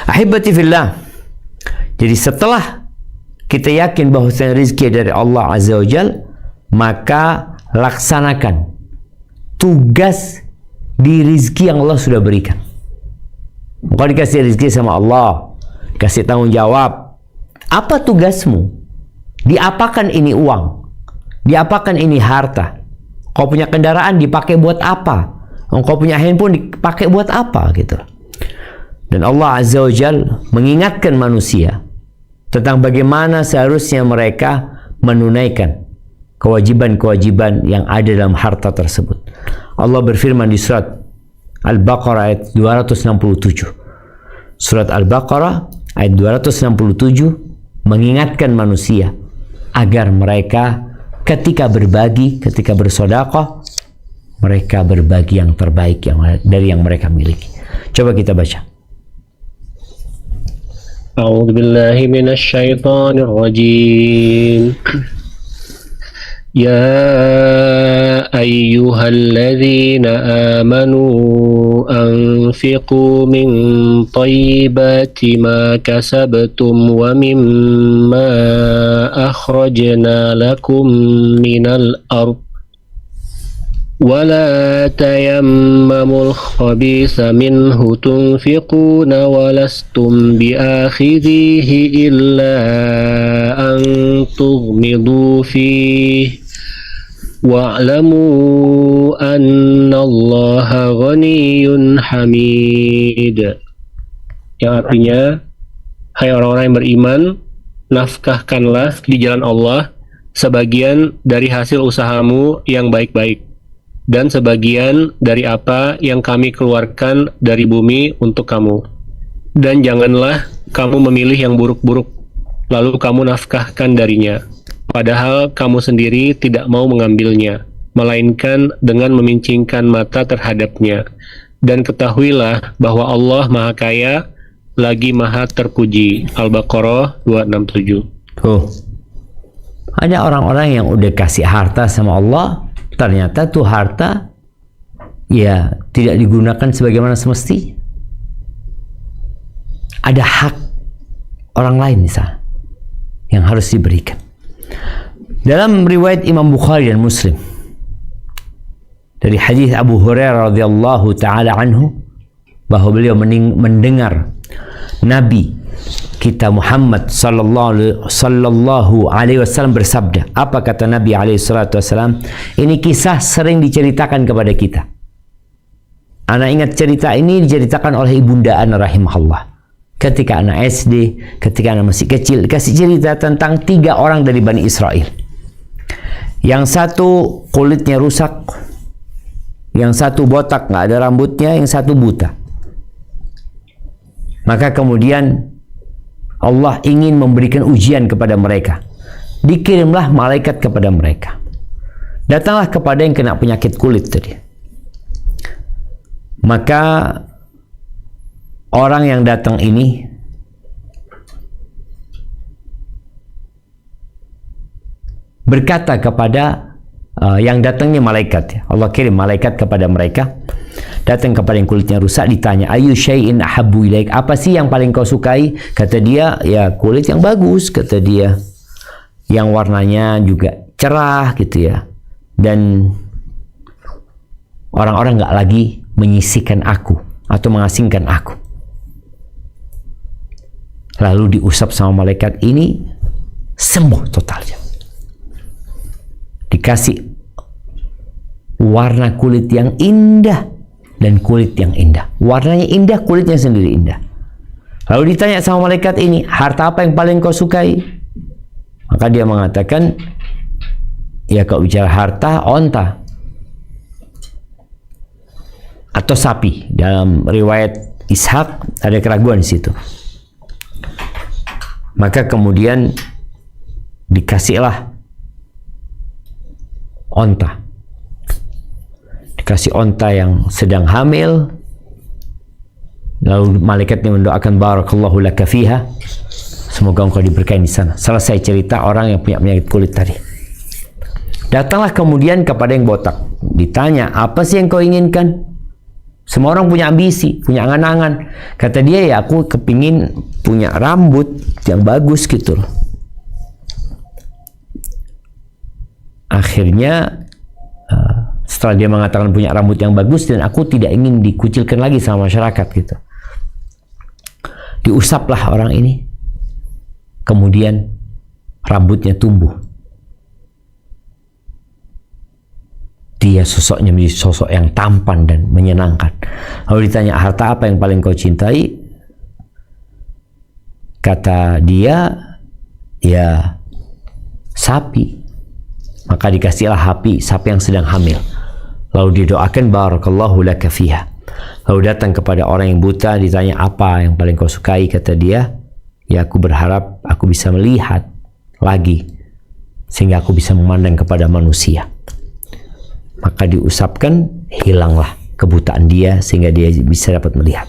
Ahibati fillah. Jadi setelah kita yakin bahwa rezeki dari Allah Azza wa Jalla, maka laksanakan tugas di rezeki yang Allah sudah berikan. Bukan dikasih rezeki sama Allah, kasih tanggung jawab. Apa tugasmu? Diapakan ini uang? Diapakan ini harta? Kau punya kendaraan dipakai buat apa? Kau punya handphone dipakai buat apa? Gitu. Dan Allah Azza wa Jalla mengingatkan manusia tentang bagaimana seharusnya mereka menunaikan kewajiban-kewajiban yang ada dalam harta tersebut. Allah berfirman di surat Al-Baqarah ayat 267. Surat Al-Baqarah ayat 267 mengingatkan manusia agar mereka ketika berbagi, ketika bersedekah, mereka berbagi yang terbaik dari yang mereka miliki. Coba kita baca. A'udzu billahi minasy syaithanir rajim. Ya ayyuhalladzina amanu anfiqu min thayyibati ma kasabtum wa mimma akhrajna lakum minal ardh ولا تيمموا الخبيث منه تنفقون ولستم بآخذيه إلا أن تغمضوا فيه واعلموا أن الله غني حميد. Yang artinya, hai orang-orang yang beriman, nafkahkanlah di jalan Allah sebagian dari hasil usahamu yang baik-baik, dan sebagian dari apa yang kami keluarkan dari bumi untuk kamu. Dan janganlah kamu memilih yang buruk-buruk, lalu kamu nafkahkan darinya, padahal kamu sendiri tidak mau mengambilnya, melainkan dengan memincingkan mata terhadapnya. Dan ketahuilah bahwa Allah Maha Kaya, lagi Maha Terpuji. Al-Baqarah 267. Ada orang-orang yang udah kasih harta sama Allah, ternyata tuh harta ya tidak digunakan sebagaimana semestinya. Ada hak orang lain misalnya yang harus diberikan. Dalam riwayat Imam Bukhari dan Muslim dari hadis Abu Hurairah radhiyallahu taala anhu, bahwa beliau mendengar Nabi kita Muhammad sallallahu alaihi wasallam bersabda. Apa kata Nabi alaihi salatu wasallam? Ini kisah sering diceritakan kepada kita. Anak ingat cerita ini diceritakan oleh Ibunda Ana rahimahullah. Ketika anak SD, ketika anak masih kecil, dikasih cerita tentang 3 orang dari Bani Israel. Yang satu kulitnya rusak, Yang satu botak, nggak ada rambutnya, yang satu buta. Maka kemudian Allah ingin memberikan ujian kepada mereka. Dikirimlah malaikat kepada mereka. Datanglah kepada yang kena penyakit kulit tadi. Maka orang yang datang ini berkata kepada yang datangnya malaikat. Allah kirim malaikat kepada mereka. Datang kepada yang kulitnya rusak, ditanya, ayu syai'in ahabbu ilaik, apa sih yang paling kau sukai? Kata dia, ya kulit yang bagus, kata dia, yang warnanya juga cerah gitu ya, dan orang-orang nggak lagi menyisihkan aku atau mengasingkan aku. Lalu diusap sama malaikat ini, sembuh totalnya. Dikasih warna kulit yang indah dan kulit yang indah. Warnanya indah, kulitnya sendiri indah. Lalu ditanya sama malaikat ini, harta apa yang paling kau sukai? Maka dia mengatakan, ya kalau bicara harta, onta atau sapi. Dalam riwayat Ishaq ada keraguan di situ. Maka kemudian dikasihlah onta. Dikasih onta yang sedang hamil. Lalu malaikatnya mendoakan, barakallahu laka fiha, semoga engkau diberkahi di sana. Selesai cerita orang yang punya penyakit kulit tadi. Datanglah kemudian kepada yang botak. Ditanya, apa sih yang kau inginkan? Semua orang punya ambisi, punya angan-angan. Kata dia, ya aku kepingin punya rambut yang bagus gitu loh. Akhirnya setelah dia mengatakan punya rambut yang bagus, dan aku tidak ingin dikucilkan lagi sama masyarakat gitu, diusaplah orang ini, kemudian rambutnya tumbuh. Dia sosoknya menjadi sosok yang tampan dan menyenangkan. Lalu ditanya, harta apa yang paling kau cintai? Kata dia, ya sapi. Maka dikasihlah sapi yang sedang hamil. Lalu didoakan, barakallahu laka fiha. Lalu datang kepada orang yang buta, ditanya, apa yang paling kau sukai? Kata dia, ya aku berharap aku bisa melihat lagi, sehingga aku bisa memandang kepada manusia. Maka diusapkan, hilanglah kebutaan dia, sehingga dia bisa dapat melihat.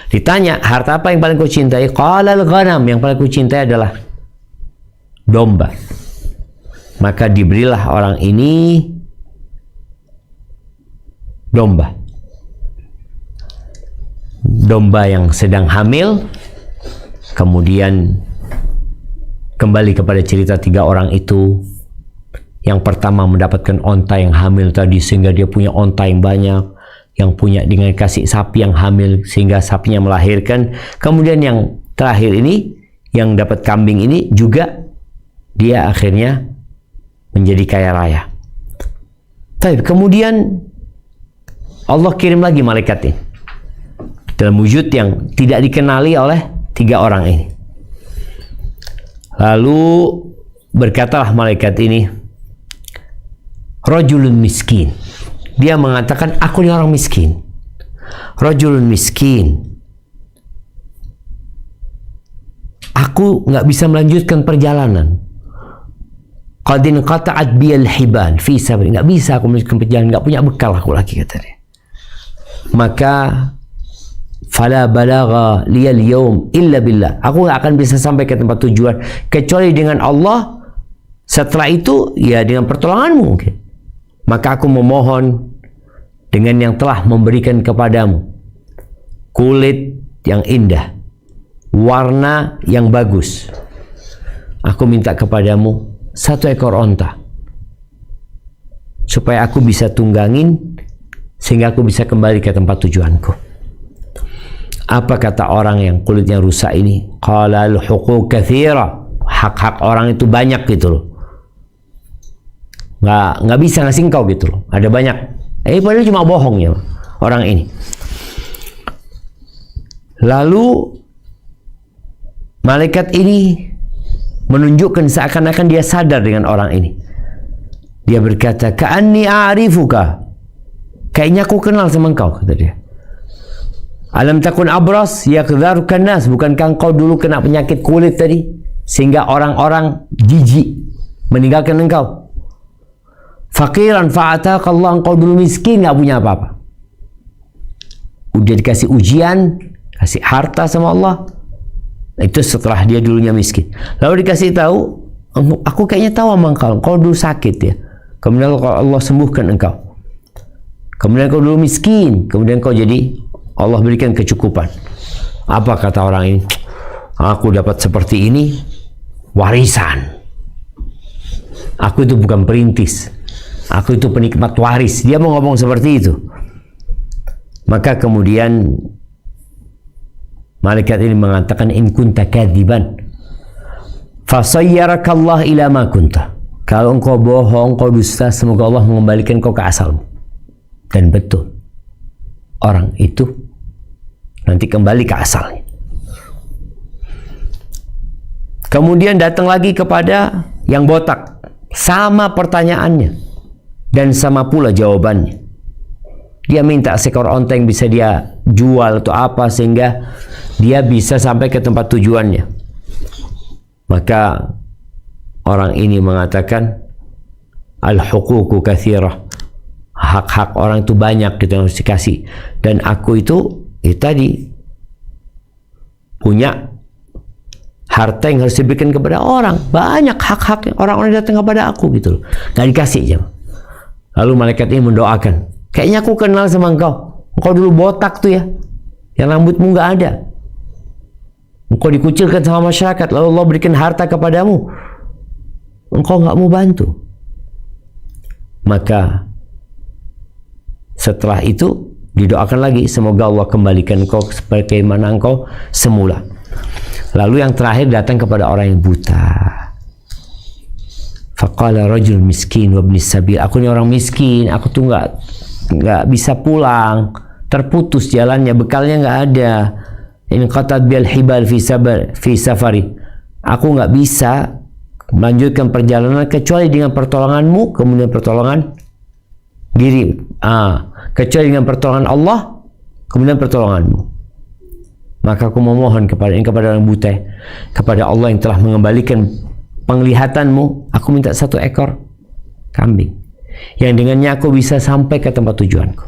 Ditanya, harta apa yang paling kau cintai? Qalal ghanam, yang paling kau cintai adalah domba. Maka diberilah orang ini domba. Domba yang sedang hamil. Kemudian kembali kepada cerita 3 orang itu. Yang pertama mendapatkan onta yang hamil tadi, sehingga dia punya onta yang banyak. Yang punya dengan kasih sapi yang hamil, sehingga sapinya melahirkan. Kemudian yang terakhir ini, yang dapat kambing ini juga, dia akhirnya menjadi kaya raya. Tapi kemudian Allah kirim lagi malaikat ini dalam wujud yang tidak dikenali oleh 3 orang ini. Lalu berkatalah malaikat ini, rajulun miskin. Dia mengatakan, aku ini orang miskin. Rajulun miskin. Aku nggak bisa melanjutkan perjalanan. Qadin qata'at biyal hiban fi sabri, nggak bisa aku melanjutkan perjalanan, nggak punya bekal aku lagi, kata dia. Maka fala balagha liyal yawm illa billah, aku nggak akan bisa sampai ke tempat tujuan kecuali dengan Allah. Setelah itu ya dengan pertolonganmu mungkin. Maka aku memohon dengan yang telah memberikan kepadamu kulit yang indah, warna yang bagus, aku minta kepadamu 1 ekor onta, supaya aku bisa tunggangin, sehingga aku bisa kembali ke tempat tujuanku. Apa kata orang yang kulitnya rusak ini? Qala al-huquq katsira. Hak-hak orang itu banyak gitu loh. Nggak bisa ngasih kau gitu loh. Ada banyak. Padahal cuma bohong ya orang ini. Lalu malaikat ini menunjukkan seakan-akan dia sadar dengan orang ini. Dia berkata, ka'anni a'rifuka. Kayaknya aku kenal sama engkau, kata dia. Alam takun abras yakdharukan nas, bukankah engkau dulu kena penyakit kulit tadi sehingga orang-orang jijik meninggalkan engkau? Faqiran fa'ataka Allah, engkau dulu miskin, enggak punya apa-apa. Udah dikasih ujian, kasih harta sama Allah. Itu setelah dia dulunya miskin. Lalu dikasih tahu, aku kayaknya tahu sama engkau dulu sakit ya. Kemudian Allah sembuhkan engkau. Kemudian engkau dulu miskin, kemudian engkau jadi Allah berikan kecukupan. Apa kata orang ini? Aku dapat seperti ini warisan. Aku itu bukan perintis. Aku itu penikmat waris. Dia mau ngomong seperti itu. Maka kemudian malaikat ini mengatakan, in kunta kadziban fasayyarakallah ila ma kunta. Kalau engkau bohong, engkau dusta, semoga Allah mengembalikan kau ke asalmu. Dan betul, orang itu nanti kembali ke asalnya. Kemudian datang lagi kepada yang botak, sama pertanyaannya dan sama pula jawabannya. Dia minta seekor onta yang bisa dia jual atau apa sehingga dia bisa sampai ke tempat tujuannya. Maka orang ini mengatakan, al-huququ katsirah, hak-hak orang itu banyak gitu yang harus dikasih, dan aku itu tadi punya harta yang harus diberikan kepada orang, banyak hak-hak orang-orang datang kepada aku gitu loh, nggak dikasih aja. Lalu malaikat ini mendoakan, kayaknya aku kenal sama engkau dulu botak tuh ya, yang rambutmu nggak ada, engkau dikucilkan sama masyarakat, lalu Allah berikan harta kepadamu, engkau nggak mau bantu. Maka setelah itu didoakan lagi, semoga Allah kembalikan engkau sebagaimana engkau semula. Lalu yang terakhir datang kepada orang yang buta. Faqala rajul miskin wa ibnis sabil, aku ini orang miskin, aku tuh nggak bisa pulang, terputus jalannya, bekalnya nggak ada. In qatat bil hibal fi safari, aku nggak bisa melanjutkan perjalanan kecuali dengan pertolonganmu, kemudian pertolongan diri, kecuali dengan pertolongan Allah, kemudian pertolonganmu. Maka aku memohon kepada orang buta, kepada Allah yang telah mengembalikan penglihatanmu, aku minta 1 ekor kambing yang dengannya aku bisa sampai ke tempat tujuanku.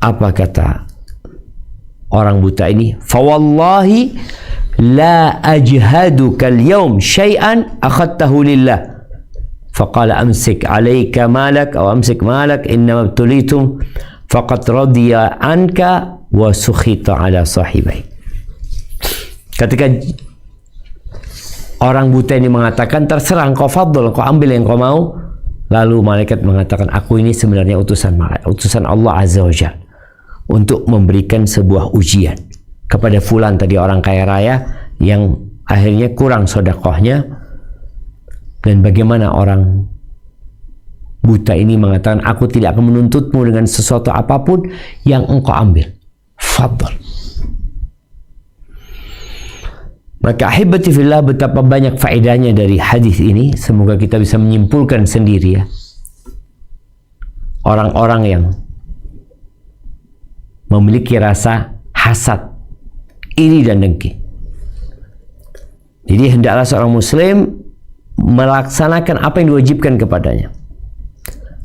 Apa kata orang buta ini? Fawallahi la ajhaduka al-yawm syai'an akhadtahu lillah. Faqala amsik alayka malak atau amsik malak innama ibtulitum faqad radiya anka wa sukhita ala sahibai. Ketika orang buta ini mengatakan, terserah engkau fadl, engkau ambil yang kau mau, lalu malaikat mengatakan, aku ini sebenarnya utusan Allah Azza wa Jalla untuk memberikan sebuah ujian kepada fulan tadi, orang kaya raya yang akhirnya kurang sedekahnya. Dan bagaimana orang buta ini mengatakan, aku tidak akan menuntutmu dengan sesuatu apapun yang engkau ambil, fadl. Maka ahibati fillah, betapa banyak faedahnya dari hadis ini. Semoga kita bisa menyimpulkan sendiri ya, orang-orang yang memiliki rasa hasad, iri dan dengki. Jadi hendaklah seorang muslim melaksanakan apa yang diwajibkan kepadanya.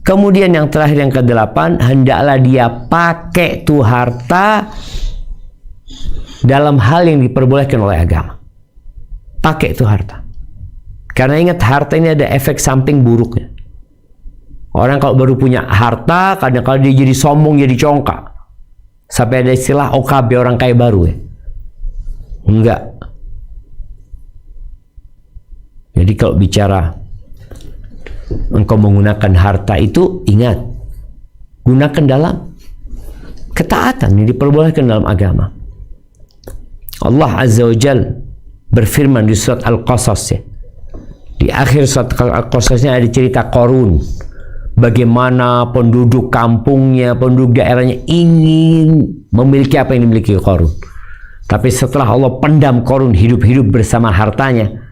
Kemudian yang terakhir, yang ke-8, hendaklah dia pakai tuh harta dalam hal yang diperbolehkan oleh agama. Pakai tuh harta, karena ingat, harta ini ada efek samping buruknya. Orang kalau baru punya harta, kadang-kadang dia jadi sombong, jadi congkak, sampai ada istilah OKB, orang kaya baru ya. Enggak. Jadi kalau bicara engkau menggunakan harta itu, ingat, gunakan dalam ketaatan yang diperbolehkan dalam agama. Allah Azza wa Jalla berfirman di surat Al-Qasas ya. Di akhir surat Al-Qasasnya ada cerita Qarun. Bagaimana penduduk kampungnya, penduduk daerahnya ingin memiliki apa yang dimiliki Qarun. Tapi setelah Allah pendam Qarun hidup-hidup bersama hartanya,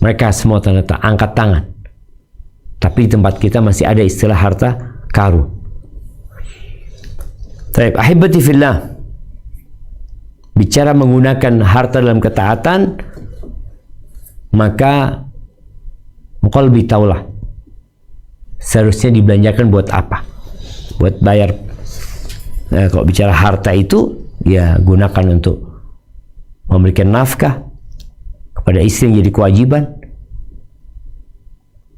mereka semua ternyata angkat tangan. Tapi di tempat kita masih ada istilah harta karun. Baik, ahibati fillah. Bicara menggunakan harta dalam ketaatan, maka engkau lebih tahulah seharusnya dibelanjakan buat apa? Buat bayar. Nah, kalau bicara harta itu, ya gunakan untuk memberikan nafkah kepada istri yang jadi kewajiban,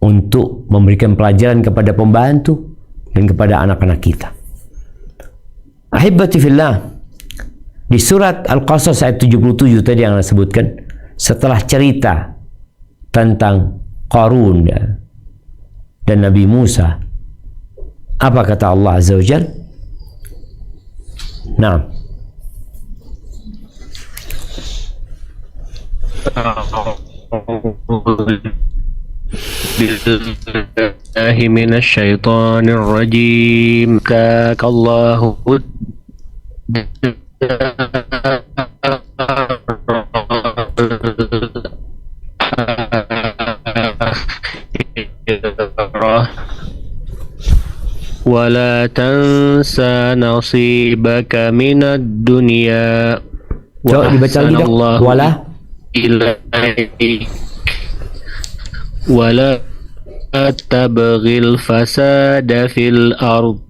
untuk memberikan pelajaran kepada pembantu dan kepada anak-anak kita. Ahibati fillah, di surat Al-Qasas ayat 77 tadi yang Anda sebutkan, setelah cerita tentang Qarun dan Nabi Musa, apa kata Allah Azza wa Jalla? Nah, billahi minasyaitonir rajim. Kakallahu wala tansa nasibaka minad dunya. coba dibaca lagi dong. Wala ilaik wala tabghil fasada fil ard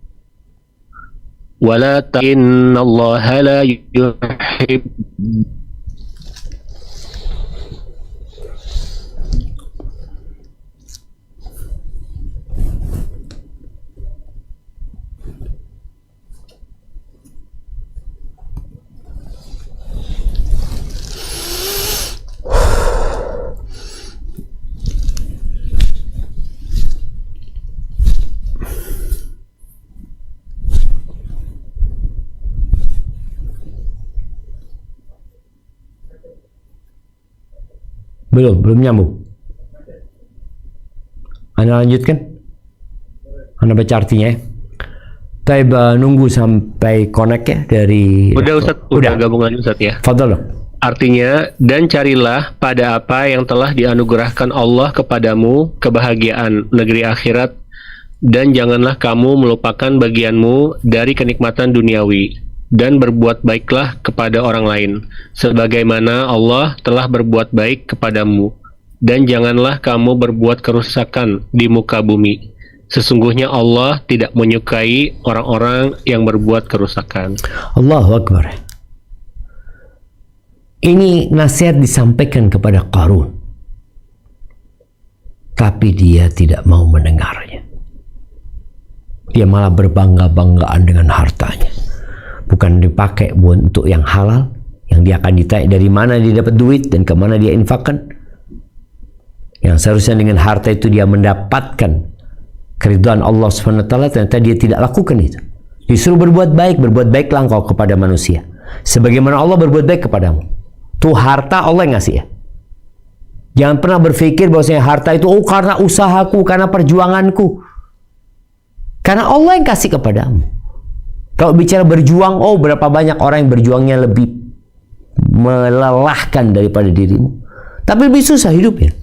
wala innallaha la yuhib. belum nyambung. Anda lanjutkan. Anda baca artinya ya. Taib, nunggu sampai connect ya dari. Udah Ustaz, udah gabungan Ustaz ya. Fadal. Artinya, dan carilah pada apa yang telah dianugerahkan Allah kepadamu kebahagiaan negeri akhirat, dan janganlah kamu melupakan bagianmu dari kenikmatan duniawi, dan berbuat baiklah kepada orang lain sebagaimana Allah telah berbuat baik kepadamu, dan janganlah kamu berbuat kerusakan di muka bumi. Sesungguhnya Allah tidak menyukai orang-orang yang berbuat kerusakan. Allahu Akbar. Ini nasihat disampaikan kepada Qarun, tapi dia tidak mau mendengarnya. Dia malah berbangga-banggaan dengan hartanya. Bukan dipakai untuk yang halal, yang dia akan ditanya dari mana dia dapat duit dan kemana dia infakkan. Yang seharusnya dengan harta itu dia mendapatkan keridhaan Allah SWT, ternyata dia tidak lakukan itu. Disuruh berbuat baiklah engkau kepada manusia sebagaimana Allah berbuat baik kepadamu. Tuh harta Allah yang ngasih ya. Jangan pernah berpikir bahwasanya harta itu karena usahaku, karena perjuanganku. Karena Allah yang kasih kepadamu. Kalau bicara berjuang, berapa banyak orang yang berjuangnya lebih melelahkan daripada dirimu, tapi lebih susah hidupnya.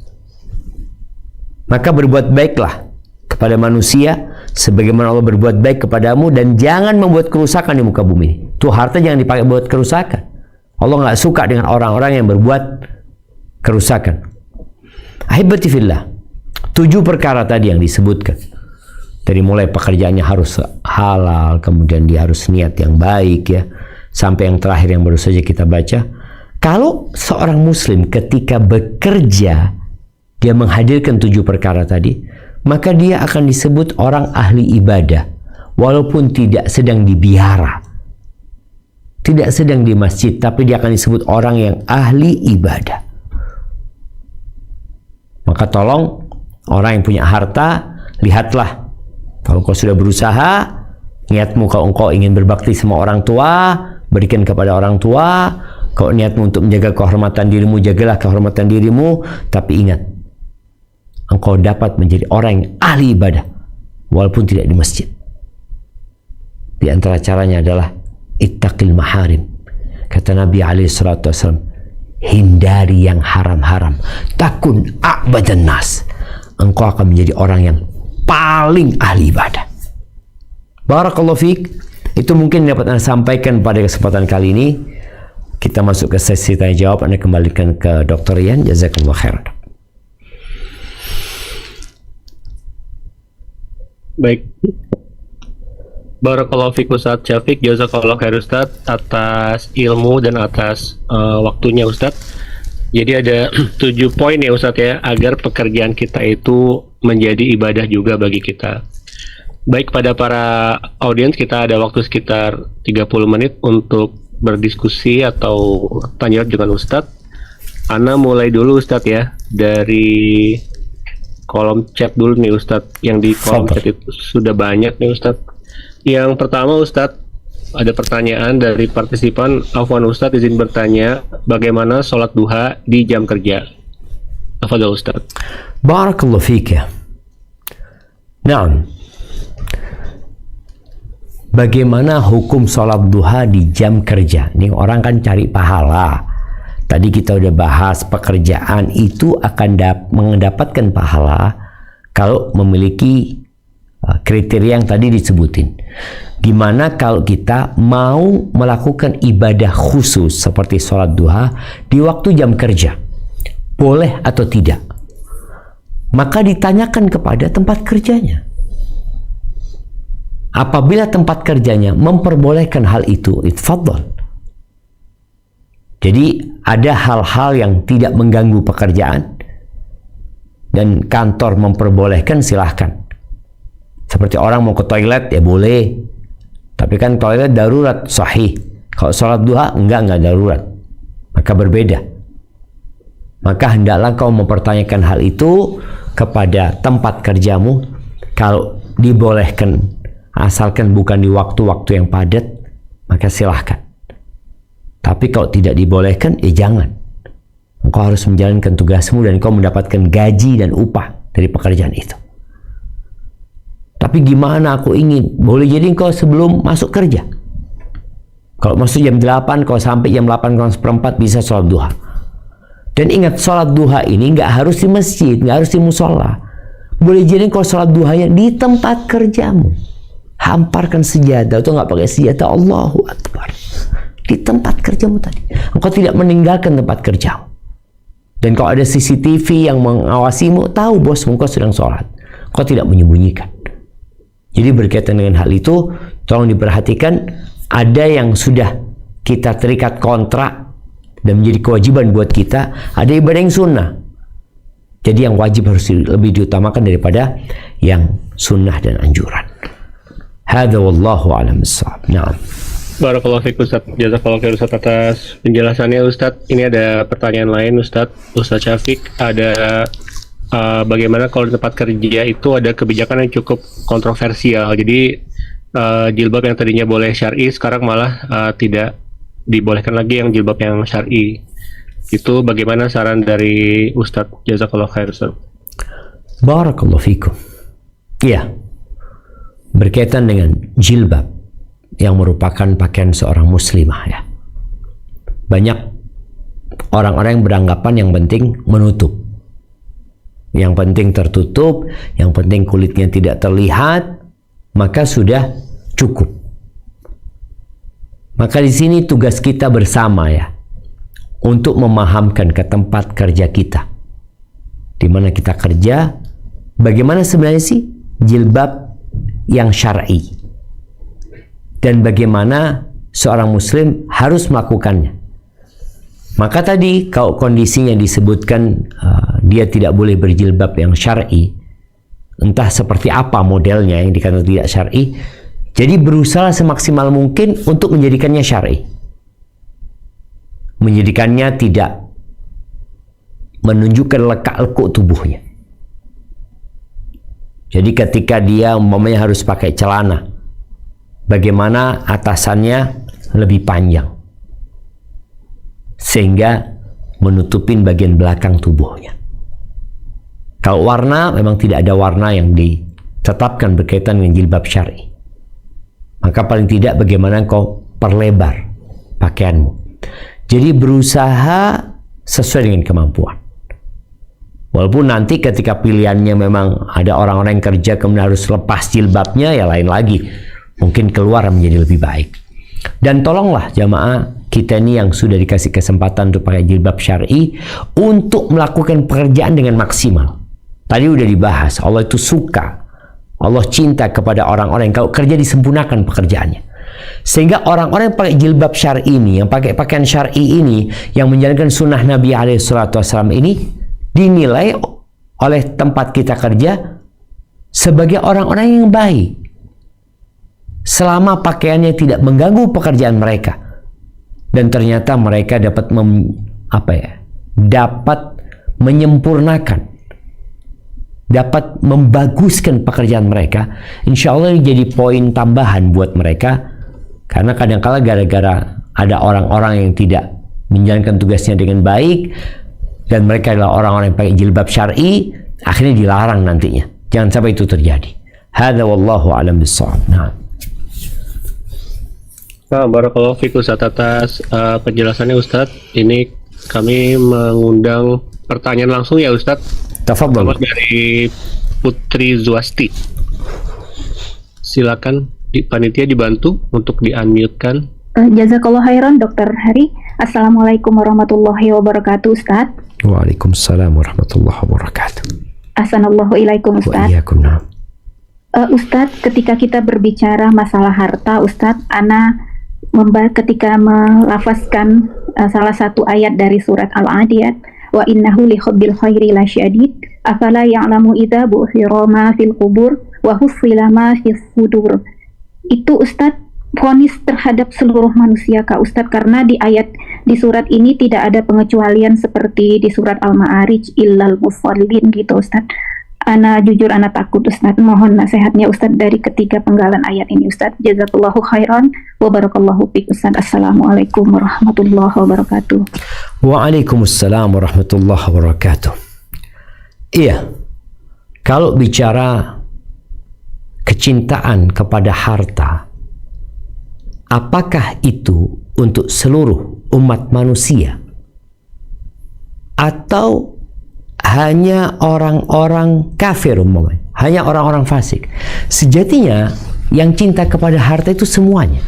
Maka berbuat baiklah kepada manusia sebagaimana Allah berbuat baik kepadamu, dan jangan membuat kerusakan di muka bumi. Tuh harta jangan dipakai buat kerusakan. Allah nggak suka dengan orang-orang yang berbuat kerusakan. Ahibati fillah, 7 perkara tadi yang disebutkan. Dari mulai pekerjaannya harus halal, kemudian dia harus niat yang baik ya, sampai yang terakhir yang baru saja kita baca. Kalau seorang muslim ketika bekerja dia menghadirkan 7 perkara tadi, maka dia akan disebut orang ahli ibadah walaupun tidak sedang di bihara, tidak sedang di masjid, tapi dia akan disebut orang yang ahli ibadah. Maka tolong orang yang punya harta, lihatlah. Kalau kau sudah berusaha, niatmu kalau engkau ingin berbakti sama orang tua, berikan kepada orang tua. Kalau niatmu untuk menjaga kehormatan dirimu, jagalah kehormatan dirimu. Tapi ingat, engkau dapat menjadi orang yang ahli ibadah walaupun tidak di masjid. Di antara caranya adalah ittaqil maharim. Kata Nabi SAW, hindari yang haram-haram. Takun a'badan nas. Engkau akan menjadi orang yang paling ahli ibadah. Barakallahu fiik. Itu mungkin dapat Anda sampaikan pada kesempatan kali ini. Kita masuk ke sesi tanya jawab. Anda kembalikan ke Dr. Rian. Jazakallah khair. Baik. Barakallahu fiik Ustaz Syafiq, jazakallahu khair Ustaz atas ilmu dan atas waktunya Ustaz. Jadi ada 7 poin ya Ustaz ya, agar pekerjaan kita itu menjadi ibadah juga bagi kita. Baik, pada para audiens kita ada waktu sekitar 30 menit untuk berdiskusi atau tanya jawab dengan Ustadz. Ana mulai dulu Ustadz ya, dari kolom chat dulu nih Ustadz. Yang di kolom chat itu sudah banyak nih Ustadz. Yang pertama Ustadz, ada pertanyaan dari partisipan. Afwan Ustadz, izin bertanya, bagaimana sholat duha di jam kerja? Tafadhol Ustadz. Barakallahu fiik. Naam. Bagaimana hukum sholat duha di jam kerja? Ini orang kan cari pahala. Tadi kita udah bahas pekerjaan itu akan mendapatkan pahala kalau memiliki kriteria yang tadi disebutin. Gimana kalau kita mau melakukan ibadah khusus seperti sholat duha di waktu jam kerja? Boleh atau tidak? Maka ditanyakan kepada tempat kerjanya. Apabila tempat kerjanya memperbolehkan hal itu, itfadhal. Jadi ada hal-hal yang tidak mengganggu pekerjaan dan kantor memperbolehkan, silahkan. Seperti orang mau ke toilet ya boleh, tapi kan toilet darurat, sahih. Kalau sholat duha enggak darurat, maka berbeda. Maka hendaklah kau mempertanyakan hal itu kepada tempat kerjamu. Kalau dibolehkan, asalkan bukan di waktu-waktu yang padat, maka silahkan. Tapi kalau tidak dibolehkan, jangan. Engkau harus menjalankan tugasmu dan engkau mendapatkan gaji dan upah dari pekerjaan itu. Tapi gimana aku ingin? Boleh jadi engkau sebelum masuk kerja. Kalau masuk jam 8, kau sampai jam 8:04 bisa sholat duha. Dan ingat, sholat duha ini nggak harus di masjid, nggak harus di musola. Boleh jadi engkau sholat duhanya di tempat kerjamu. Hamparkan sejadah, atau nggak pakai sejadah, Allahu Akbar, di tempat kerjamu tadi. Engkau tidak meninggalkan tempat kerjamu. Dan kalau ada CCTV yang mengawasimu, tahu bos engkau sedang sholat. Engkau tidak menyembunyikan. Jadi berkaitan dengan hal itu, tolong diperhatikan. Ada yang sudah kita terikat kontrak dan menjadi kewajiban buat kita. Ada ibadah yang sunnah. Jadi yang wajib harus lebih diutamakan daripada yang sunnah dan anjuran. Hadza wallahu a'lam bissawab. Naam. Barakallahu fiik Ustaz. Jazakallahu khair Ustaz atas penjelasannya Ustaz. Ini ada pertanyaan lain Ustaz Syafiq. Ada bagaimana kalau di tempat kerja itu ada kebijakan yang cukup kontroversial. Jadi jilbab yang tadinya boleh syar'i sekarang malah tidak dibolehkan lagi yang jilbab yang syar'i. Itu bagaimana saran dari Ustaz? Jazakallahu khair Ustaz. Barakallahu fiikum. Iya. Berkaitan dengan jilbab yang merupakan pakaian seorang muslimah ya. Banyak orang-orang yang beranggapan yang penting menutup. Yang penting tertutup, yang penting kulitnya tidak terlihat, maka sudah cukup. Maka di sini tugas kita bersama ya, untuk memahamkan ke tempat kerja kita. Di mana kita kerja, bagaimana sebenarnya sih jilbab yang syar'i dan bagaimana seorang muslim harus melakukannya. Maka tadi kalau kondisinya disebutkan dia tidak boleh berjilbab yang syar'i, entah seperti apa modelnya yang dikatakan tidak syar'i, jadi berusaha semaksimal mungkin untuk menjadikannya syar'i, menjadikannya tidak menunjukkan lekak-lekuk tubuhnya. Jadi ketika dia umpamanya harus pakai celana, bagaimana atasannya lebih panjang sehingga menutupin bagian belakang tubuhnya. Kalau warna, memang tidak ada warna yang ditetapkan berkaitan dengan jilbab syar'i. Maka paling tidak bagaimana kau perlebar pakaianmu. Jadi berusaha sesuai dengan kemampuan. Walaupun nanti ketika pilihannya memang ada orang-orang yang kerja kemudian harus lepas jilbabnya, ya lain lagi. mungkin keluar menjadi lebih baik. Dan tolonglah jamaah kita ini yang sudah dikasih kesempatan untuk pakai jilbab syar'i untuk melakukan pekerjaan dengan maksimal. Tadi udah dibahas, Allah itu suka, Allah cinta kepada orang-orang yang kalau kerja disempurnakan pekerjaannya. Sehingga orang-orang yang pakai jilbab syar'i ini, yang pakai pakaian syar'i ini, yang menjalankan sunnah Nabi SAW ini, dinilai oleh tempat kita kerja sebagai orang-orang yang baik. Selama pakaiannya tidak mengganggu pekerjaan mereka. Dan ternyata mereka dapat dapat menyempurnakan, dapat membaguskan pekerjaan mereka. Insya Allah ini jadi poin tambahan buat mereka. Karena kadang-kala gara-gara ada orang-orang yang tidak menjalankan tugasnya dengan baik, dan mereka adalah orang-orang yang pakai jilbab syar'i, akhirnya dilarang nantinya. Jangan sampai itu terjadi. Hadza wallahu a'lam bissawab. Barakallahu fiik Ustaz atas penjelasannya Ustaz. Ini kami mengundang pertanyaan langsung ya Ustaz. Tafadhol. Dari Putri Zuasti. Silakan panitia dibantu untuk di-unmute-kan. Jazakallah khairan Dr. Hari. Assalamualaikum warahmatullahi wabarakatuh Ustaz. Waalaikumsalam warahmatullahi wabarakatuh. Assalamualaikum ilaikum Ustaz. Wa iyyakum. Ustaz, ketika kita berbicara masalah harta, Ustaz, ketika melafazkan salah satu ayat dari surat Al-Adiyat, wa innahu li hubbil khairi lasyadid, afala ya'lamu idza bu'thira ma fil qubur wa hussila ma fis sudur. Itu Ustaz vonis terhadap seluruh manusia Kak Ustaz, karena di surat ini tidak ada pengecualian seperti di surat Al-Ma'arij illal musallin gitu Ustaz. Jujur takut Ustaz, mohon nasihatnya Ustaz dari ketiga penggalan ayat ini Ustaz. Jazakallahu khairan wa barakallahu fiik Ustaz. Assalamualaikum warahmatullahi wabarakatuh. Waalaikumsalam warahmatullahi wabarakatuh. Iya, kalau bicara kecintaan kepada harta, apakah itu untuk seluruh umat manusia atau hanya orang-orang kafir umpamanya, hanya orang-orang fasik? Sejatinya yang cinta kepada harta itu semuanya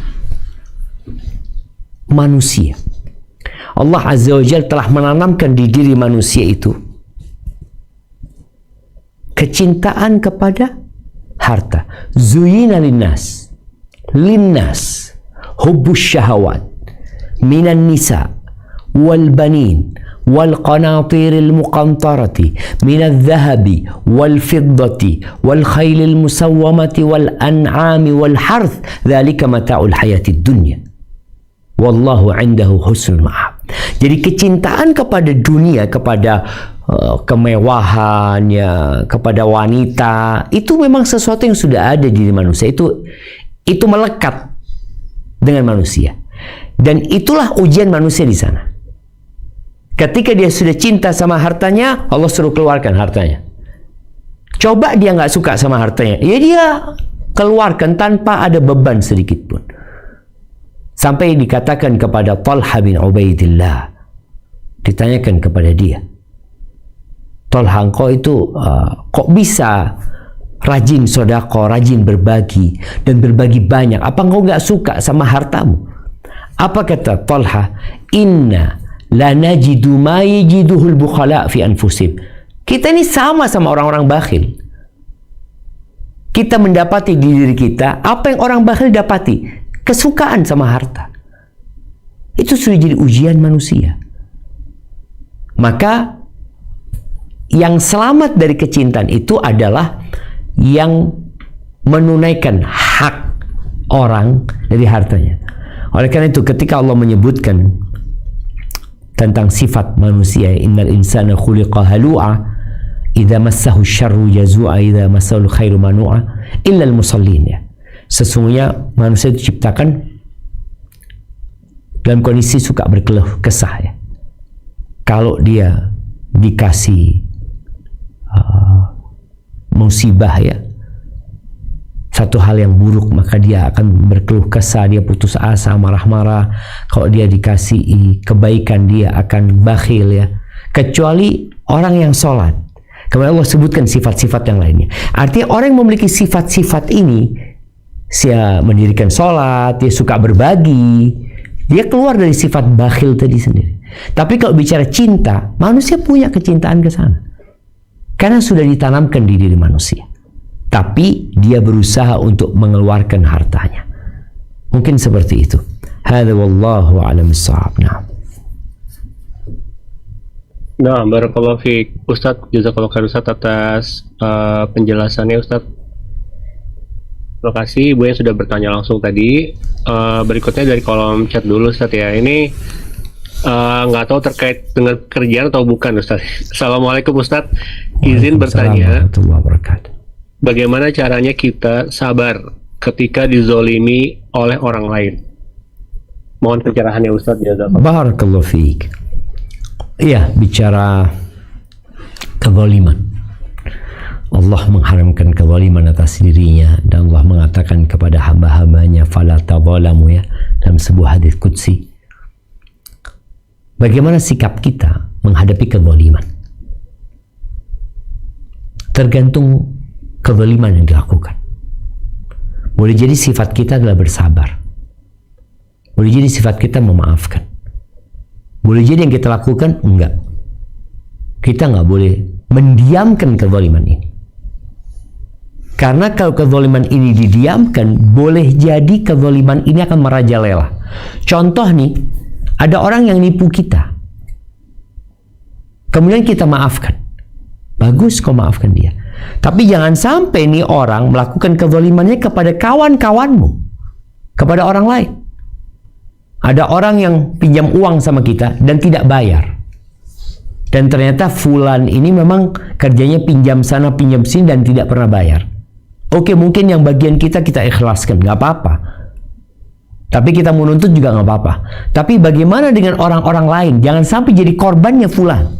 manusia. Allah Azza wa Jalla telah menanamkan di diri manusia itu kecintaan kepada harta. Zuyina linnas hubbus syahawat minan nisa wal banin والقناطير المقنطرة من الذهب والفضة والخيل المسومة والأنعام والحرث ذلك متاع الحياة الدنيا والله عنده حسن المآب. Jadi kecintaan kepada dunia, kepada kemewahannya, kepada wanita, itu memang sesuatu yang sudah ada di manusia. Itu melekat dengan manusia, dan itulah ujian manusia di sana. Ketika dia sudah cinta sama hartanya, Allah suruh keluarkan hartanya. Coba dia nggak suka sama hartanya, ya dia keluarkan tanpa ada beban sedikit pun. Sampai dikatakan kepada Talha bin Ubaidillah, ditanyakan kepada dia, Talha, engkau itu kok bisa rajin sedekah, rajin berbagi dan berbagi banyak? Apa engkau nggak suka sama hartamu? Apa kata Talha? Inna la najidu ma yajiduhul bukhala fi anfusihim. Kita ini sama orang-orang bakhil. Kita mendapati di diri kita apa yang orang bakhil dapati, kesukaan sama harta. Itu sudah jadi ujian manusia. Maka yang selamat dari kecintaan itu adalah yang menunaikan hak orang dari hartanya. Oleh karena itu ketika Allah menyebutkan tentang sifat manusia, innal insana khuliqa halu'a idza massahu syarru jazua idza massahu khairu manu'a illa al-musallin. Ya, sesungguhnya manusia diciptakan dalam kondisi suka berkeluh kesah, ya. Kalau dia dikasih musibah, ya, satu hal yang buruk, maka dia akan berkeluh kesah, dia putus asa, marah-marah. Kalau dia dikasih kebaikan, dia akan bakhil, ya. Kecuali orang yang sholat. Kemudian Allah sebutkan sifat-sifat yang lainnya. Artinya orang yang memiliki sifat-sifat ini, dia mendirikan sholat, dia suka berbagi, dia keluar dari sifat bakhil tadi sendiri. Tapi kalau bicara cinta, manusia punya kecintaan ke sana. Karena sudah ditanamkan di diri manusia. Tapi dia berusaha untuk mengeluarkan hartanya. Mungkin seperti itu. Hadza wallahu a'lam bissawab. Nah, barakallahu fiik. Ustadz, jazakallahu khair Ustadz atas penjelasannya Ustadz. Terima kasih Ibu yang sudah bertanya langsung tadi. Berikutnya dari kolom chat dulu Ustadz ya. Ini nggak tahu terkait dengan kerjaan atau bukan Ustadz. Assalamualaikum Ustadz. Izin bertanya, bagaimana caranya kita sabar ketika dizolimi oleh orang lain? Mohon pencerahannya Ustadz. Barakallahu fiik. Iya, bicara kezaliman. Allah mengharamkan kezaliman atas dirinya, dan Allah mengatakan kepada hamba-hambanya fala tadzalamu, ya, dalam sebuah hadis qudsi. Bagaimana sikap kita menghadapi kezaliman? Tergantung kezaliman yang dilakukan. Boleh jadi sifat kita adalah bersabar. Boleh jadi sifat kita memaafkan. Boleh jadi yang kita lakukan enggak. Kita nggak boleh mendiamkan kezaliman ini. Karena kalau kezaliman ini didiamkan, boleh jadi kezaliman ini akan merajalela. Contoh nih, ada orang yang nipu kita. Kemudian kita maafkan. Bagus kau maafkan dia. Tapi jangan sampai nih orang melakukan kezalimannya kepada kawan-kawanmu, kepada orang lain. Ada orang yang pinjam uang sama kita dan tidak bayar. Dan ternyata fulan ini memang kerjanya pinjam sana, pinjam sini dan tidak pernah bayar. Oke, mungkin yang bagian kita ikhlaskan, nggak apa-apa. Tapi kita menuntut juga nggak apa-apa. Tapi bagaimana dengan orang-orang lain? Jangan sampai jadi korbannya fulan.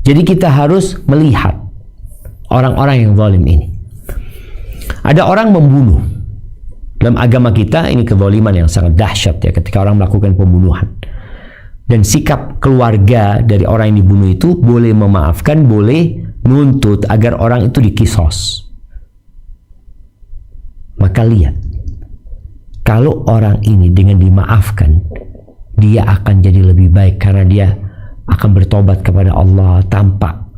Jadi kita harus melihat orang-orang yang zalim ini. Ada orang membunuh. Dalam agama kita ini kezaliman yang sangat dahsyat ya, ketika orang melakukan pembunuhan. Dan sikap keluarga dari orang yang dibunuh itu boleh memaafkan, boleh nuntut agar orang itu dikisos. Maka lihat, kalau orang ini dengan dimaafkan, dia akan jadi lebih baik karena dia akan bertobat kepada Allah tanpa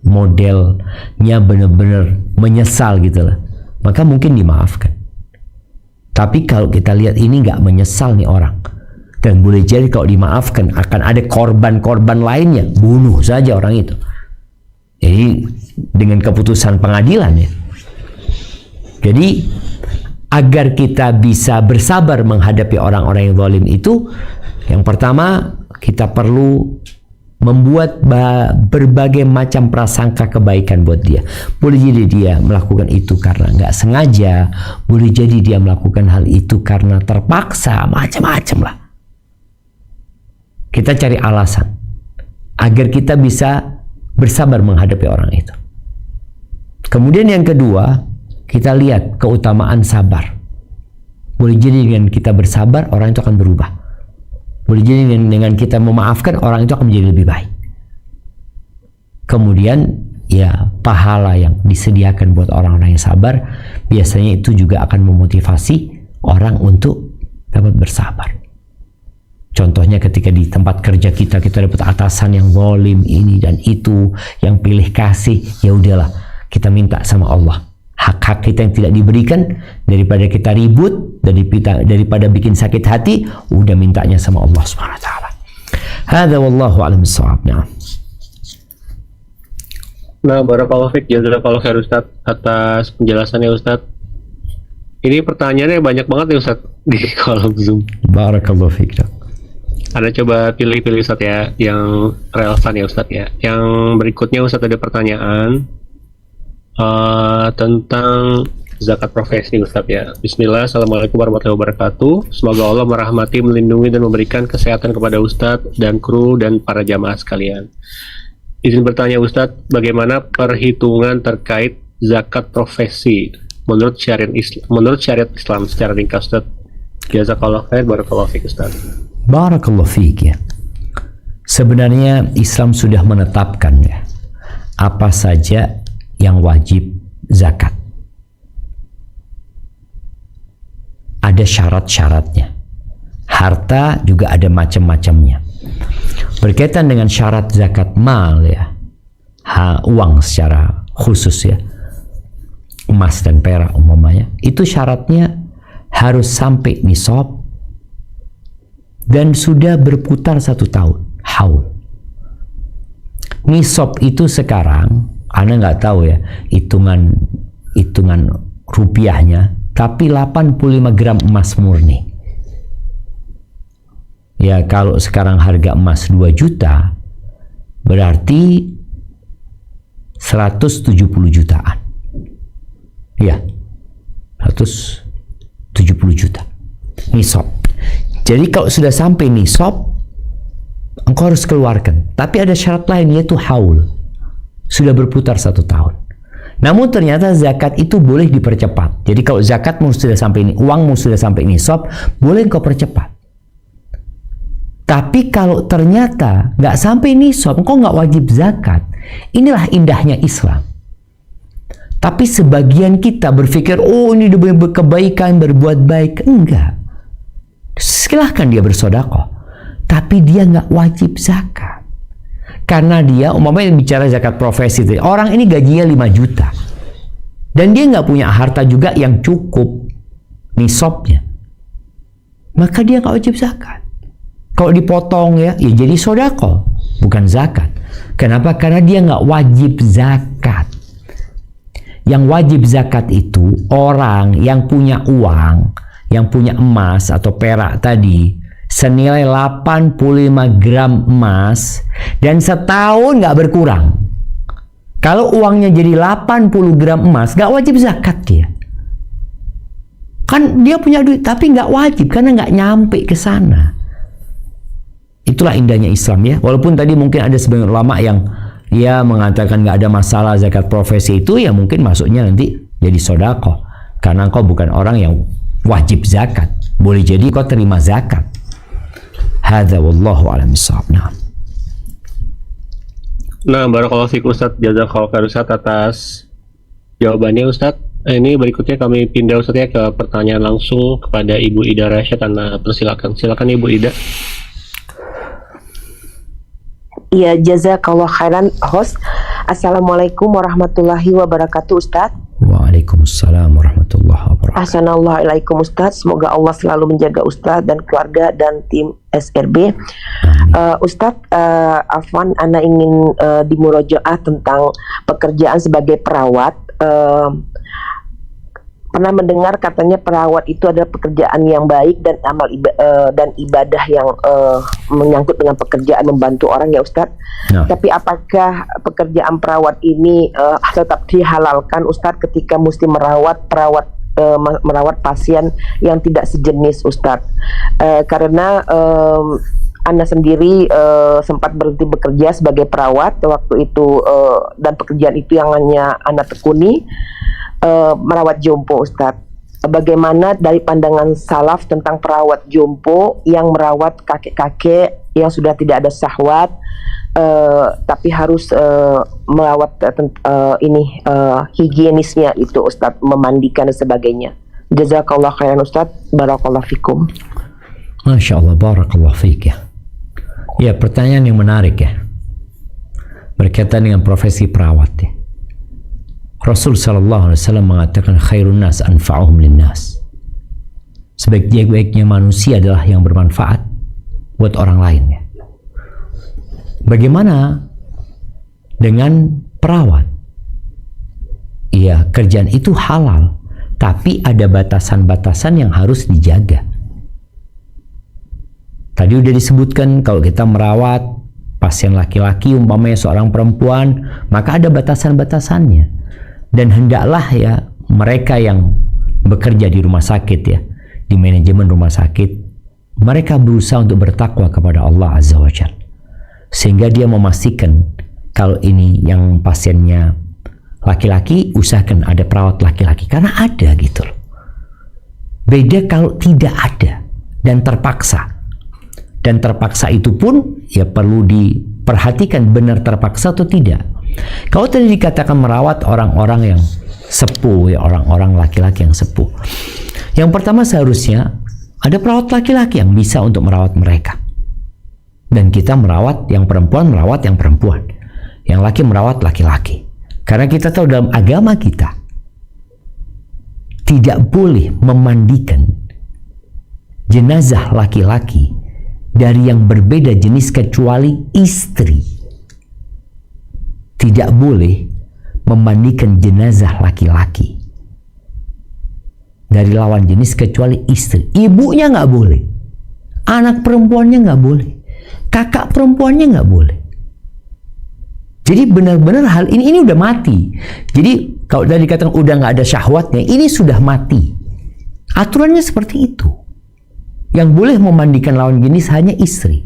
modelnya benar-benar menyesal gitu lah. Maka mungkin dimaafkan. Tapi kalau kita lihat ini nggak menyesal nih orang, dan boleh jadi kalau dimaafkan akan ada korban-korban lainnya, bunuh saja orang itu. Jadi dengan keputusan pengadilan ya. Jadi agar kita bisa bersabar menghadapi orang-orang yang zalim itu, yang pertama kita perlu membuat berbagai macam prasangka kebaikan buat dia. Boleh jadi dia melakukan itu karena nggak sengaja, boleh jadi dia melakukan hal itu karena terpaksa, macam-macam lah. Kita cari alasan agar kita bisa bersabar menghadapi orang itu. Kemudian yang kedua, kita lihat keutamaan sabar. Boleh jadi dengan kita bersabar, orang itu akan berubah. Boleh jadi dengan kita memaafkan, orang itu akan menjadi lebih baik. Kemudian ya pahala yang disediakan buat orang-orang yang sabar, biasanya itu juga akan memotivasi orang untuk dapat bersabar. Contohnya ketika di tempat kerja kita dapat atasan yang zalim ini dan itu, yang pilih kasih, ya udahlah kita minta sama Allah. Hak-hak kita yang tidak diberikan, daripada kita ribut, daripada bikin sakit hati, udah mintanya sama Allah Subhanahu wa taala. Hadza wallahu a'lam bissawab. Nah, barakallahu fiik, jazakallahu khair Ustaz atas penjelasannya Ustaz. Ini pertanyaannya banyak banget ya Ustaz di kolom Zoom. Barakallahu fiik. Ada coba pilih-pilih Ustaz ya yang relevan ya Ustaz ya. Yang berikutnya Ustaz ada pertanyaan tentang zakat profesi Ustaz ya. Bismillah, Assalamualaikum warahmatullahi wabarakatuh. Semoga Allah merahmati, melindungi dan memberikan kesehatan kepada Ustaz dan kru dan para jamaah sekalian. Izin bertanya Ustaz, bagaimana perhitungan terkait zakat profesi menurut syariat Islam secara ringkas Ustaz? Jazakallahu khair, barakallahu fiik Ustaz. Barakallahu fiik ya. Sebenarnya Islam sudah menetapkan ya apa saja yang wajib zakat. ada syarat-syaratnya. Harta juga ada macam-macamnya. Berkaitan dengan syarat zakat mal ya, uang secara khusus ya, emas dan perak umpamanya, itu syaratnya harus sampai nisab dan sudah berputar 1 tahun, haul. Nisab itu sekarang, Anda nggak tahu ya hitungan rupiahnya, tapi 85 gram emas murni. Ya kalau sekarang harga emas 2 juta, berarti 170 jutaan. Ya, 170 juta. Nisab. Jadi kalau sudah sampai nisab, engkau harus keluarkan. Tapi ada syarat lain, yaitu haul. Sudah berputar 1 tahun. Namun ternyata zakat itu boleh dipercepat. Jadi kalau zakatmu sudah sampai ini, uangmu sudah sampai nisab, boleh engkau percepat. Tapi kalau ternyata nggak sampai nisab, engkau nggak wajib zakat. Inilah indahnya Islam. Tapi sebagian kita berpikir, oh ini demi kebaikan, berbuat baik. Enggak. Silahkan dia bersedekah. Tapi dia nggak wajib zakat. Karena dia, umpamanya bicara zakat profesi, orang ini gajinya 5 juta. Dan dia nggak punya harta juga yang cukup nisabnya. Maka dia nggak wajib zakat. Kalau dipotong ya jadi sedekah, bukan zakat. Kenapa? Karena dia nggak wajib zakat. Yang wajib zakat itu orang yang punya uang, yang punya emas atau perak tadi, senilai 85 gram emas, dan setahun nggak berkurang. Kalau uangnya jadi 80 gram emas, nggak wajib zakat dia. Kan dia punya duit, tapi nggak wajib, karena nggak nyampe ke sana. Itulah indahnya Islam ya. Walaupun tadi mungkin ada sebagian ulama yang ya mengatakan nggak ada masalah zakat profesi itu, ya mungkin masuknya nanti jadi sedekah. Karena engkau bukan orang yang wajib zakat. Boleh jadi kau terima zakat. Hadza wallahu a'lam bishawab. Nah, barakallahu fiik Ustadz, jazakallahu khair Ustadz atas jawabannya Ustadz. Ini berikutnya kami pindah Ustadz ya ke pertanyaan langsung kepada Ibu Ida Rasyad. Anda persilakan. Silakan Ibu Ida. Ya, jazakallah khairan host. Assalamualaikum warahmatullahi wabarakatuh Ustadz. Waalaikumsalam warahmatullahi wabarakatuh. Assalamualaikum Ustadz. Semoga Allah selalu menjaga Ustadz dan keluarga dan tim SRB. Ustadz, Afwan, Ana ingin dimurojaah tentang pekerjaan sebagai perawat. Pernah mendengar katanya perawat itu adalah pekerjaan yang baik dan amal dan ibadah yang menyangkut dengan pekerjaan membantu orang ya Ustadz. No. Tapi apakah pekerjaan perawat ini tetap dihalalkan Ustadz ketika mesti merawat pasien yang tidak sejenis Ustadz? Karena Anda sendiri sempat berhenti bekerja sebagai perawat waktu itu, dan pekerjaan itu yang hanya Anda tekuni, merawat jompo Ustadz. Bagaimana dari pandangan salaf tentang perawat jompo yang merawat kakek-kakek yang sudah tidak ada syahwat, tapi harus merawat higienisnya itu Ustadz, memandikan dan sebagainya. Jazakallah khairan Ustadz, barakallahu fikum. Masya Allah, barakallahu fiik ya. Ya, pertanyaan yang menarik ya, berkaitan dengan profesi perawat ya. Rasul sallallahu alaihi wasallam mengatakan khairun nas anfa'uhum linnas. Sebaik-baiknya manusia adalah yang bermanfaat buat orang lain ya. Bagaimana dengan perawat? Iya, kerjaan itu halal, tapi ada batasan-batasan yang harus dijaga. Tadi udah disebutkan kalau kita merawat pasien laki-laki umpamanya seorang perempuan, maka ada batasan-batasannya. Dan hendaklah ya mereka yang bekerja di rumah sakit ya, di manajemen rumah sakit, mereka berusaha untuk bertakwa kepada Allah Azza wa Jalla, sehingga dia memastikan kalau ini yang pasiennya laki-laki, usahakan ada perawat laki-laki, karena ada gitu loh. Beda kalau tidak ada dan terpaksa. Dan terpaksa itu pun ya perlu diperhatikan benar terpaksa atau tidak. Kalau tadi dikatakan merawat orang-orang yang sepuh ya, orang-orang laki-laki yang sepuh, Yang pertama seharusnya ada perawat laki-laki yang bisa untuk merawat mereka. Dan kita merawat yang perempuan, merawat yang perempuan. Yang laki merawat laki-laki. Karena kita tahu dalam agama kita, tidak boleh memandikan jenazah laki-laki dari yang berbeda jenis kecuali istri. Tidak boleh memandikan jenazah laki-laki dari lawan jenis kecuali istri. Ibunya nggak boleh, anak perempuannya nggak boleh, kakak perempuannya nggak boleh. Jadi benar-benar hal ini udah mati. Jadi kalau tadi dikatakan udah nggak ada syahwatnya, ini sudah mati. Aturannya seperti itu. Yang boleh memandikan lawan jenis hanya istri.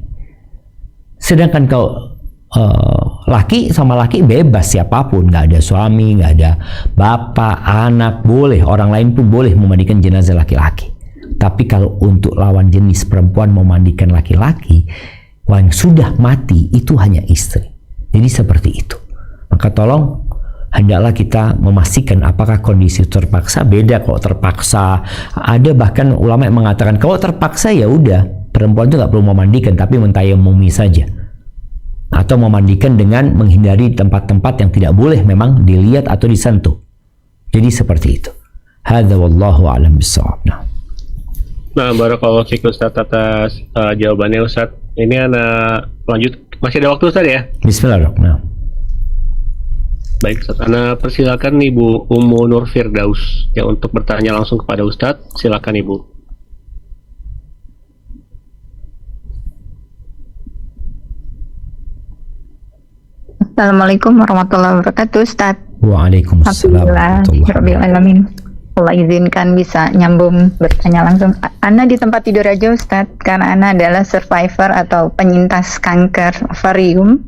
Sedangkan kalau laki sama laki bebas siapapun, nggak ada suami, nggak ada bapak, anak, boleh, orang lain pun boleh memandikan jenazah laki-laki. Tapi kalau untuk lawan jenis perempuan memandikan laki-laki yang sudah mati, itu hanya istri. Jadi seperti itu. Maka tolong hendaklah kita memastikan apakah kondisi terpaksa. Beda kalau terpaksa. Ada bahkan ulama yang mengatakan kalau terpaksa ya udah, perempuan itu nggak perlu memandikan, tapi mentayamumi saja. Atau memandikan dengan menghindari tempat-tempat yang tidak boleh memang dilihat atau disentuh. Jadi seperti itu. Hadza wallahu a'lam bissawab. Nah, barakallahu fiik Ustaz atas jawabannya Ustaz. Ini anak lanjut, masih ada waktu Ustaz ya? Bismillahirrahmanirrahim. Baik Ustaz, Ana persilakan Ibu Ummu Nur Firdaus yang untuk bertanya langsung kepada Ustaz. Silakan Ibu. Assalamualaikum warahmatullahi wabarakatuh, Ustaz. Waalaikumsalam warahmatullahi Alamin. Allah izinkan bisa nyambung bertanya langsung. Ana di tempat tidur aja, Ustaz, karena Ana adalah survivor atau penyintas kanker ovarium.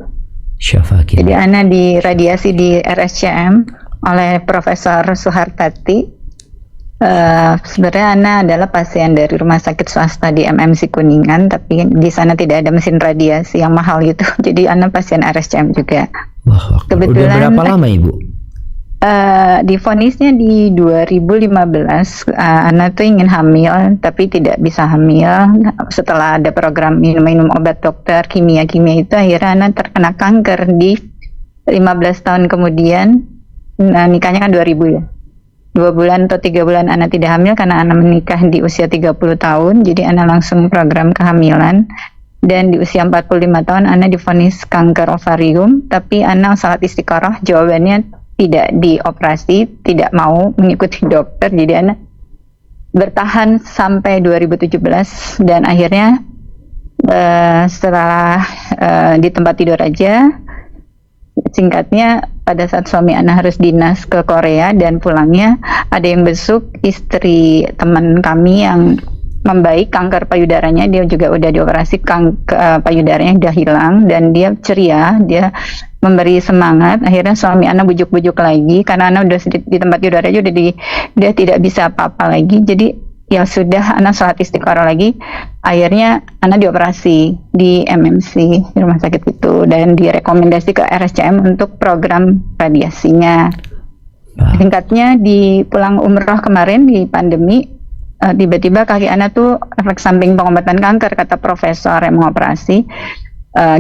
Syafaqin. Jadi Ana diradiasi di RSCM oleh Profesor Suhartati. Sebenarnya Ana adalah pasien dari rumah sakit swasta di MMC Kuningan, tapi di sana tidak ada mesin radiasi yang mahal gitu. Jadi Ana pasien RSCM juga. Wah, Kebetulan, udah berapa lama Ibu? Divonisnya di 2015. Ana tuh ingin hamil tapi tidak bisa hamil. Setelah ada program minum obat dokter kimia itu, akhirnya Ana terkena kanker di 15 tahun kemudian. Nikahnya kan 2000 ya. 2 bulan atau 3 bulan Ana tidak hamil karena Ana menikah di usia 30 tahun. Jadi Ana langsung program kehamilan. Dan di usia 45 tahun Ana divonis kanker ovarium. Tapi Ana sangat istiqoroh, jawabannya tidak dioperasi, tidak mau mengikuti dokter. Jadi Ana bertahan sampai 2017 dan akhirnya setelah di tempat tidur aja, singkatnya pada saat suami Ana harus dinas ke Korea dan pulangnya ada yang besuk istri teman kami yang membaik kanker payudaranya. Dia juga udah dioperasi, payudaranya udah hilang dan dia ceria, dia memberi semangat. Akhirnya suami Ana bujuk-bujuk lagi karena Ana udah di tempat tidur aja udah tidak bisa apa-apa lagi. Jadi ya sudah, Ana sholat istiqoroh lagi. Akhirnya Ana dioperasi di MMC di rumah sakit itu dan direkomendasi ke RSCM untuk program radiasinya. Singkatnya di pulang umroh kemarin di pandemi, tiba-tiba kaki Ana tuh efek samping pengobatan kanker, kata profesor yang mengoperasi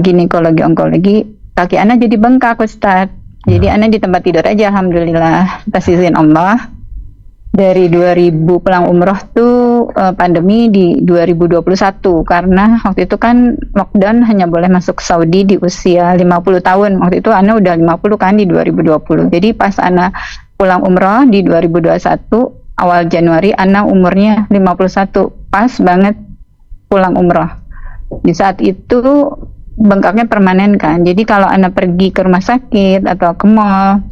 ginekologi onkologi. Kaki Ana jadi bengkak, Ustadz. Jadi Ana di tempat tidur aja, alhamdulillah atas izin Allah. Dari 2000 pulang umroh tuh pandemi di 2021 karena waktu itu kan lockdown, hanya boleh masuk Saudi di usia 50 tahun. Waktu itu Ana udah 50 kan di 2020. Jadi pas Ana pulang umroh di 2021 awal Januari, Ana umurnya 51, pas banget pulang umroh. Di saat itu bengkaknya permanen kan. Jadi kalau Ana pergi ke rumah sakit atau ke mall,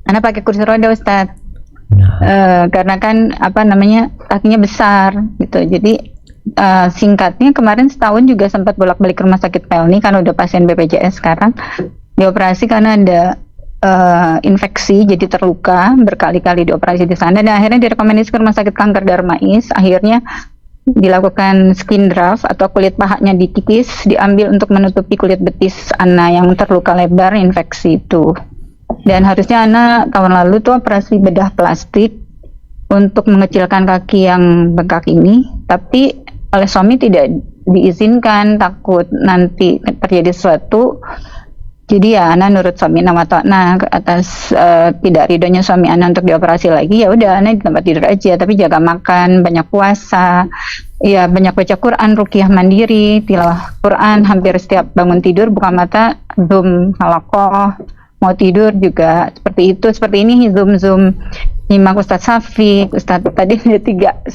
Ana pakai kursi roda, Ustadz. Karena kan kakinya besar gitu. Jadi singkatnya kemarin setahun juga sempat bolak-balik ke rumah sakit Pelni karena udah pasien BPJS sekarang. Dioperasi karena ada infeksi, jadi terluka, berkali-kali dioperasi di sana dan akhirnya direkomendasi ke rumah sakit kanker Darmais. Akhirnya dilakukan skin graft atau kulit pahanya dikikis, diambil untuk menutupi kulit betis Ana yang terluka lebar infeksi itu. Dan harusnya Ana tahun lalu tuh operasi bedah plastik untuk mengecilkan kaki yang bengkak ini, tapi oleh suami tidak diizinkan, takut nanti terjadi sesuatu. Jadi ya Ana nurut suami Ana atas tidak ridhonya suami Ana untuk dioperasi lagi, ya udah Ana di tempat tidur aja, tapi jaga makan, banyak puasa, ya banyak baca Quran, ruqyah mandiri, tilawah Quran hampir setiap bangun tidur, buka mata zoom halaqah, mau tidur juga seperti itu, seperti ini zoom nyimak Ustadz Safiq, Ustadz tadi ada 3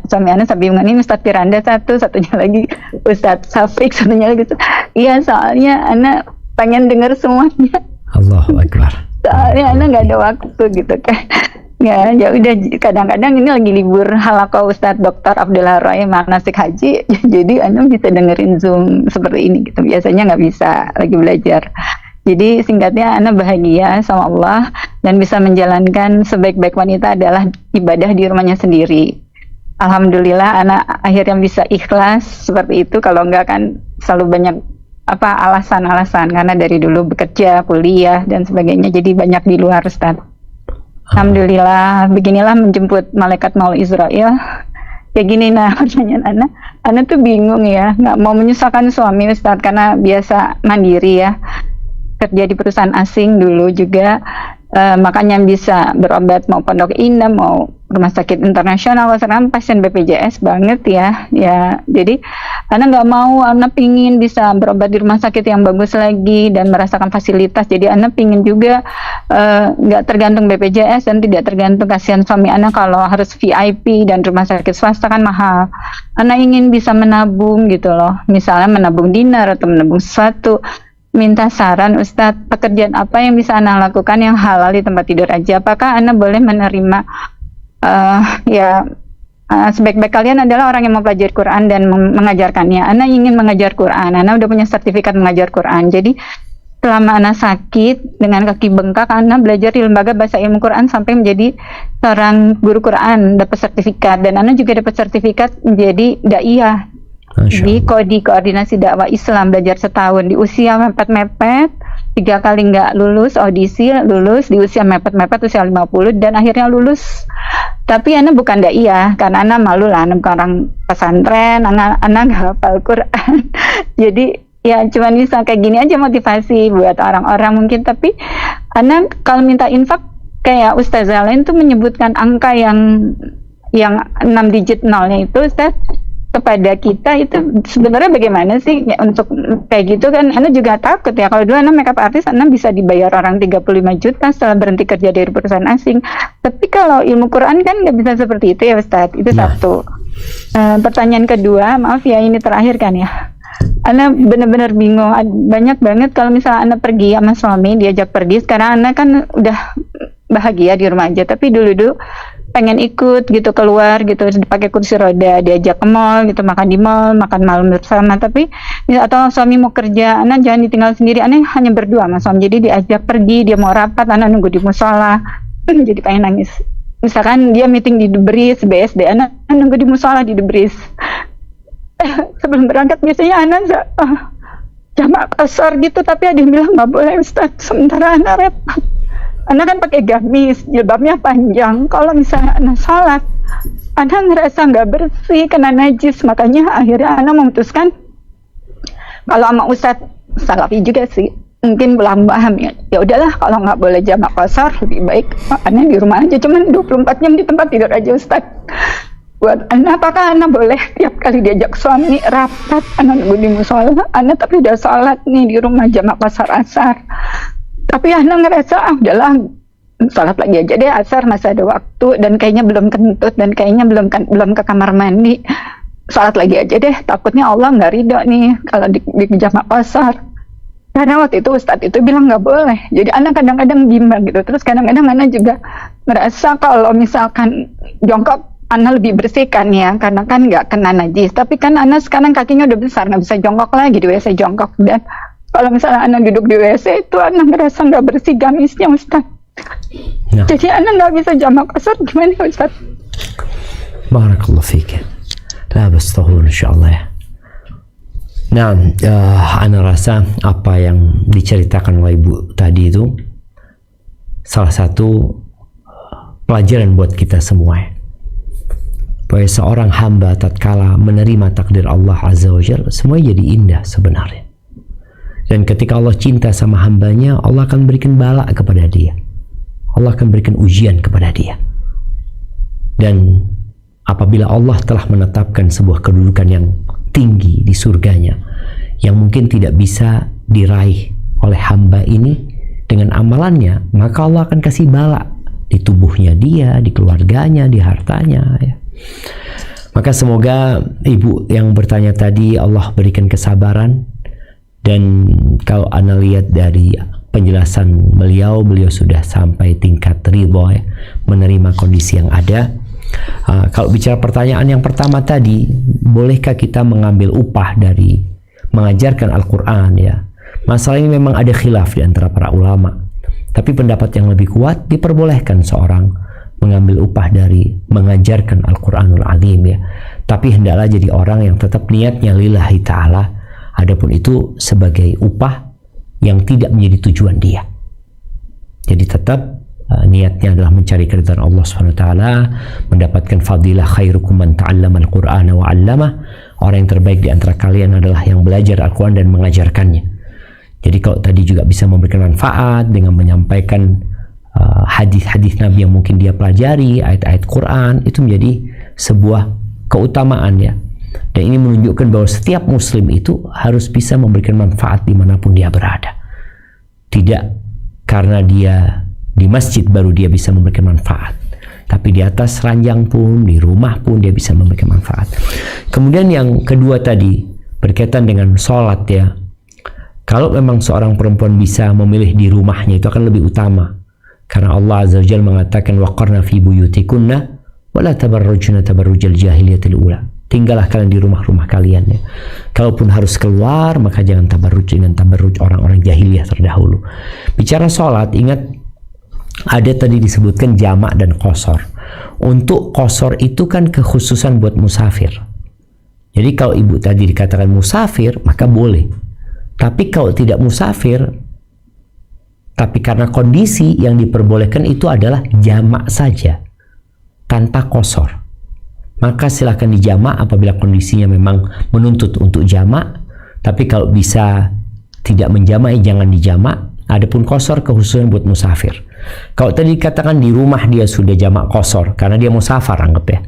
suami Ana sampai bingung, ini Ustadz Firanda satunya lagi Ustadz Safiq, satunya lagi. Iya, soalnya Ana pengen dengar semuanya. Allahu Akbar. Soalnya Ana nggak ada waktu gitu kan. Ya udah, kadang-kadang ini lagi libur halaqah Ustadz Dr. Abdullah Roy manasik haji, jadi Ana bisa dengerin Zoom seperti ini gitu. Biasanya nggak bisa, lagi belajar. Jadi singkatnya Ana bahagia sama Allah dan bisa menjalankan sebaik-baik wanita adalah ibadah di rumahnya sendiri. Alhamdulillah Ana akhirnya bisa ikhlas seperti itu. Kalau enggak kan selalu banyak alasan-alasan, karena dari dulu bekerja, kuliah dan sebagainya, jadi banyak di luar, Ustaz. Alhamdulillah, beginilah menjemput malaikat maul Israel. Kayak gini, nah pertanyaan Ana tuh bingung ya, nggak mau menyusahkan suami, Ustaz, karena biasa mandiri ya, kerja di perusahaan asing dulu juga, makanya bisa berobat mau Pondok Indah, mau rumah sakit internasional, sekarang pasien BPJS banget ya. Jadi Ana nggak mau, Ana pingin bisa berobat di rumah sakit yang bagus lagi dan merasakan fasilitas. Jadi Ana pingin juga nggak tergantung BPJS dan tidak tergantung, kasihan suami Ana kalau harus VIP dan rumah sakit swasta kan mahal. Ana ingin bisa menabung gitu loh, misalnya menabung dinar atau menabung sesuatu. Minta saran Ustadz, pekerjaan apa yang bisa Ana lakukan yang halal di tempat tidur aja? Apakah Ana boleh menerima sebaik-baik kalian adalah orang yang mempelajari Quran dan mengajarkannya. Ana ingin mengajar Quran, Ana udah punya sertifikat mengajar Quran. Jadi selama Ana sakit dengan kaki bengkak, Ana belajar di lembaga bahasa ilmu Quran sampai menjadi seorang guru Quran, dapat sertifikat, dan Ana juga dapat sertifikat menjadi daiyah di koordinasi dakwah Islam, belajar setahun di usia mepet-mepet, 3 kali nggak lulus audisi, lulus di usia mepet-mepet usia 50 dan akhirnya lulus. Tapi Ana bukan daiyah karena Ana malu lah, Ana bukan orang pesantren, Ana nggak hafal Quran. Jadi ya cuma bisa kayak gini aja motivasi buat orang-orang mungkin. Tapi Ana kalau minta infak kayak Ustazah lain tuh menyebutkan angka yang 6 digit nolnya itu, Ustaz, kepada kita itu sebenarnya bagaimana sih ya, untuk kayak gitu kan. Ana juga takut ya, kalau dulu Ana makeup artist, Ana bisa dibayar orang 35 juta setelah berhenti kerja dari perusahaan asing. Tapi kalau ilmu Quran kan nggak bisa seperti itu ya Ustadz, itu satu. Pertanyaan kedua, maaf ya ini terakhir kan ya, Ana benar-benar bingung. Banyak banget kalau misalnya Ana pergi sama suami, diajak pergi, sekarang Ana kan udah bahagia di rumah aja, tapi dulu pengen ikut gitu keluar gitu, pakai kursi roda, diajak ke mall gitu, makan di mall, makan malam bersama. Tapi atau suami mau kerja, Ana jangan ditinggal sendiri, Ana hanya berdua sama suami, jadi diajak pergi, dia mau rapat, Ana nunggu di musola. Jadi pengen nangis. Misalkan dia meeting di Debris, BSD, Ana nunggu di musola di Debris. Sebelum berangkat biasanya Ana jamak kasar gitu, tapi ada yang bilang nggak boleh Ustaz, sementara Ana repot. Ana kan pakai gamis, jilbabnya panjang. Kalau misalnya Ana sholat, Ana ngerasa nggak bersih, kena najis. Makanya akhirnya Ana memutuskan, kalau sama Ustadz Salafi juga sih, mungkin belum paham ya. Ya udahlah, kalau nggak boleh jamak qasar, lebih baik Ana di rumah aja. Cuman 24 jam di tempat tidur aja Ustadz. Buat Ana, apakah Ana boleh tiap kali diajak suami rapat, Ana nunggu di musola, Ana tapi udah sholat nih di rumah jamak qasar asar. Tapi Ana ngerasa udahlah, sholat lagi aja deh asar, masih ada waktu dan kayaknya belum kentut dan kayaknya belum ke kamar mandi, sholat lagi aja deh, takutnya Allah nggak ridho nih kalau di jamak qasar. Karena waktu itu Ustadz itu bilang nggak boleh, jadi Ana kadang-kadang bimbang gitu. Terus kadang-kadang Ana juga merasa kalau misalkan jongkok Ana lebih bersih kan ya, karena kan nggak kena najis. Tapi kan Ana sekarang kakinya udah besar, nggak bisa jongkok lagi di WC jongkok. Dan kalau misalnya Ana duduk di WC itu Ana ngerasa nggak bersih gamisnya Ustaz. No. Jadi Ana nggak bisa jamak qasar, gimana Ustaz? Barakallahu fiik. La bas tahur insyaallah ya. Nah, Ana rasa apa yang diceritakan oleh Ibu tadi itu salah satu pelajaran buat kita semua ya. bahwa seorang hamba tatkala menerima takdir Allah Azza wa Jalla, semuanya jadi indah sebenarnya. Dan ketika Allah cinta sama hambanya, Allah akan berikan bala kepada dia. Allah akan berikan ujian kepada dia. Dan apabila Allah telah menetapkan sebuah kedudukan yang tinggi di surganya, yang mungkin tidak bisa diraih oleh hamba ini dengan amalannya, maka Allah akan kasih bala di tubuhnya dia, di keluarganya, di hartanya, ya. Maka semoga ibu yang bertanya tadi Allah berikan kesabaran. Dan kalau Ana lihat dari penjelasan beliau sudah sampai tingkat ridho, ya, menerima kondisi yang ada. Kalau bicara pertanyaan yang pertama tadi, bolehkah kita mengambil upah dari mengajarkan Al-Quran, ya? Masalah ini memang ada khilaf di antara para ulama, tapi pendapat yang lebih kuat diperbolehkan seorang mengambil upah dari mengajarkan Al-Quranul Azim, ya. Tapi hendaklah jadi orang yang tetap niatnya lillahi ta'ala, adapun itu sebagai upah yang tidak menjadi tujuan dia. Jadi tetap niatnya adalah mencari keridhaan Allah SWT, mendapatkan fadilah khairukum man ta'allama al-Qur'ana wa 'allamah. Orang yang terbaik di antara kalian adalah yang belajar Al-Quran dan mengajarkannya. Jadi kalau tadi juga bisa memberikan manfaat dengan menyampaikan hadis-hadis Nabi yang mungkin dia pelajari, ayat-ayat Quran, itu menjadi sebuah keutamaan, ya. Dan ini menunjukkan bahwa setiap muslim itu harus bisa memberikan manfaat dimanapun dia berada. Tidak karena dia di masjid baru dia bisa memberikan manfaat, tapi di atas ranjang pun, di rumah pun dia bisa memberikan manfaat. Kemudian yang kedua tadi berkaitan dengan sholat, ya. Kalau memang seorang perempuan bisa memilih di rumahnya, itu akan lebih utama. Karena Allah Azza wa Jalla mengatakan waqarna fi buyutikunna wala tabarrujna tabarrujal jahiliyatil ula. Tinggallah kalian di rumah-rumah kalian, ya. Kalaupun harus keluar, maka jangan tabarruj dengan tabarruj orang-orang jahiliyah terdahulu. Bicara sholat, ingat ada tadi disebutkan jamak dan qasar. Untuk qasar itu kan kekhususan buat musafir. Jadi kalau ibu tadi dikatakan musafir, maka boleh. Tapi kalau tidak musafir, tapi karena kondisi yang diperbolehkan itu adalah jamak saja, tanpa qasar, maka silakan dijamak apabila kondisinya memang menuntut untuk jamak. Tapi kalau bisa tidak menjamak, jangan dijamak. Adapun qasar kekhususan buat musafir. Kalau tadi dikatakan di rumah dia sudah jamak qasar karena dia musafar, anggap, ya.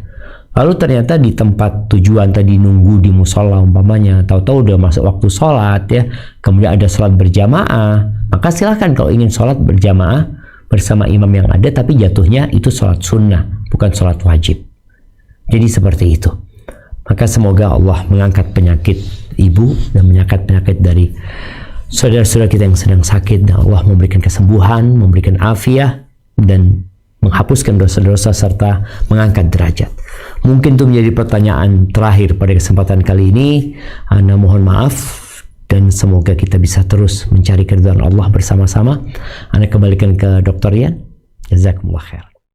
Lalu ternyata di tempat tujuan tadi nunggu di musola umpamanya, tahu-tahu udah masuk waktu sholat, ya. Kemudian ada sholat berjamaah, maka silakan kalau ingin sholat berjamaah bersama imam yang ada, tapi jatuhnya itu sholat sunnah, bukan sholat wajib. Jadi seperti itu. Maka semoga Allah mengangkat penyakit ibu dan mengangkat penyakit dari saudara-saudara kita yang sedang sakit, dan Allah memberikan kesembuhan, memberikan afiah, dan menghapuskan dosa-dosa serta mengangkat derajat. Mungkin itu menjadi pertanyaan terakhir pada kesempatan kali ini. Ana mohon maaf, dan semoga kita bisa terus mencari keridhaan Allah bersama-sama. Ana kembalikan ke Dr. Rian. Jazakumullah khair.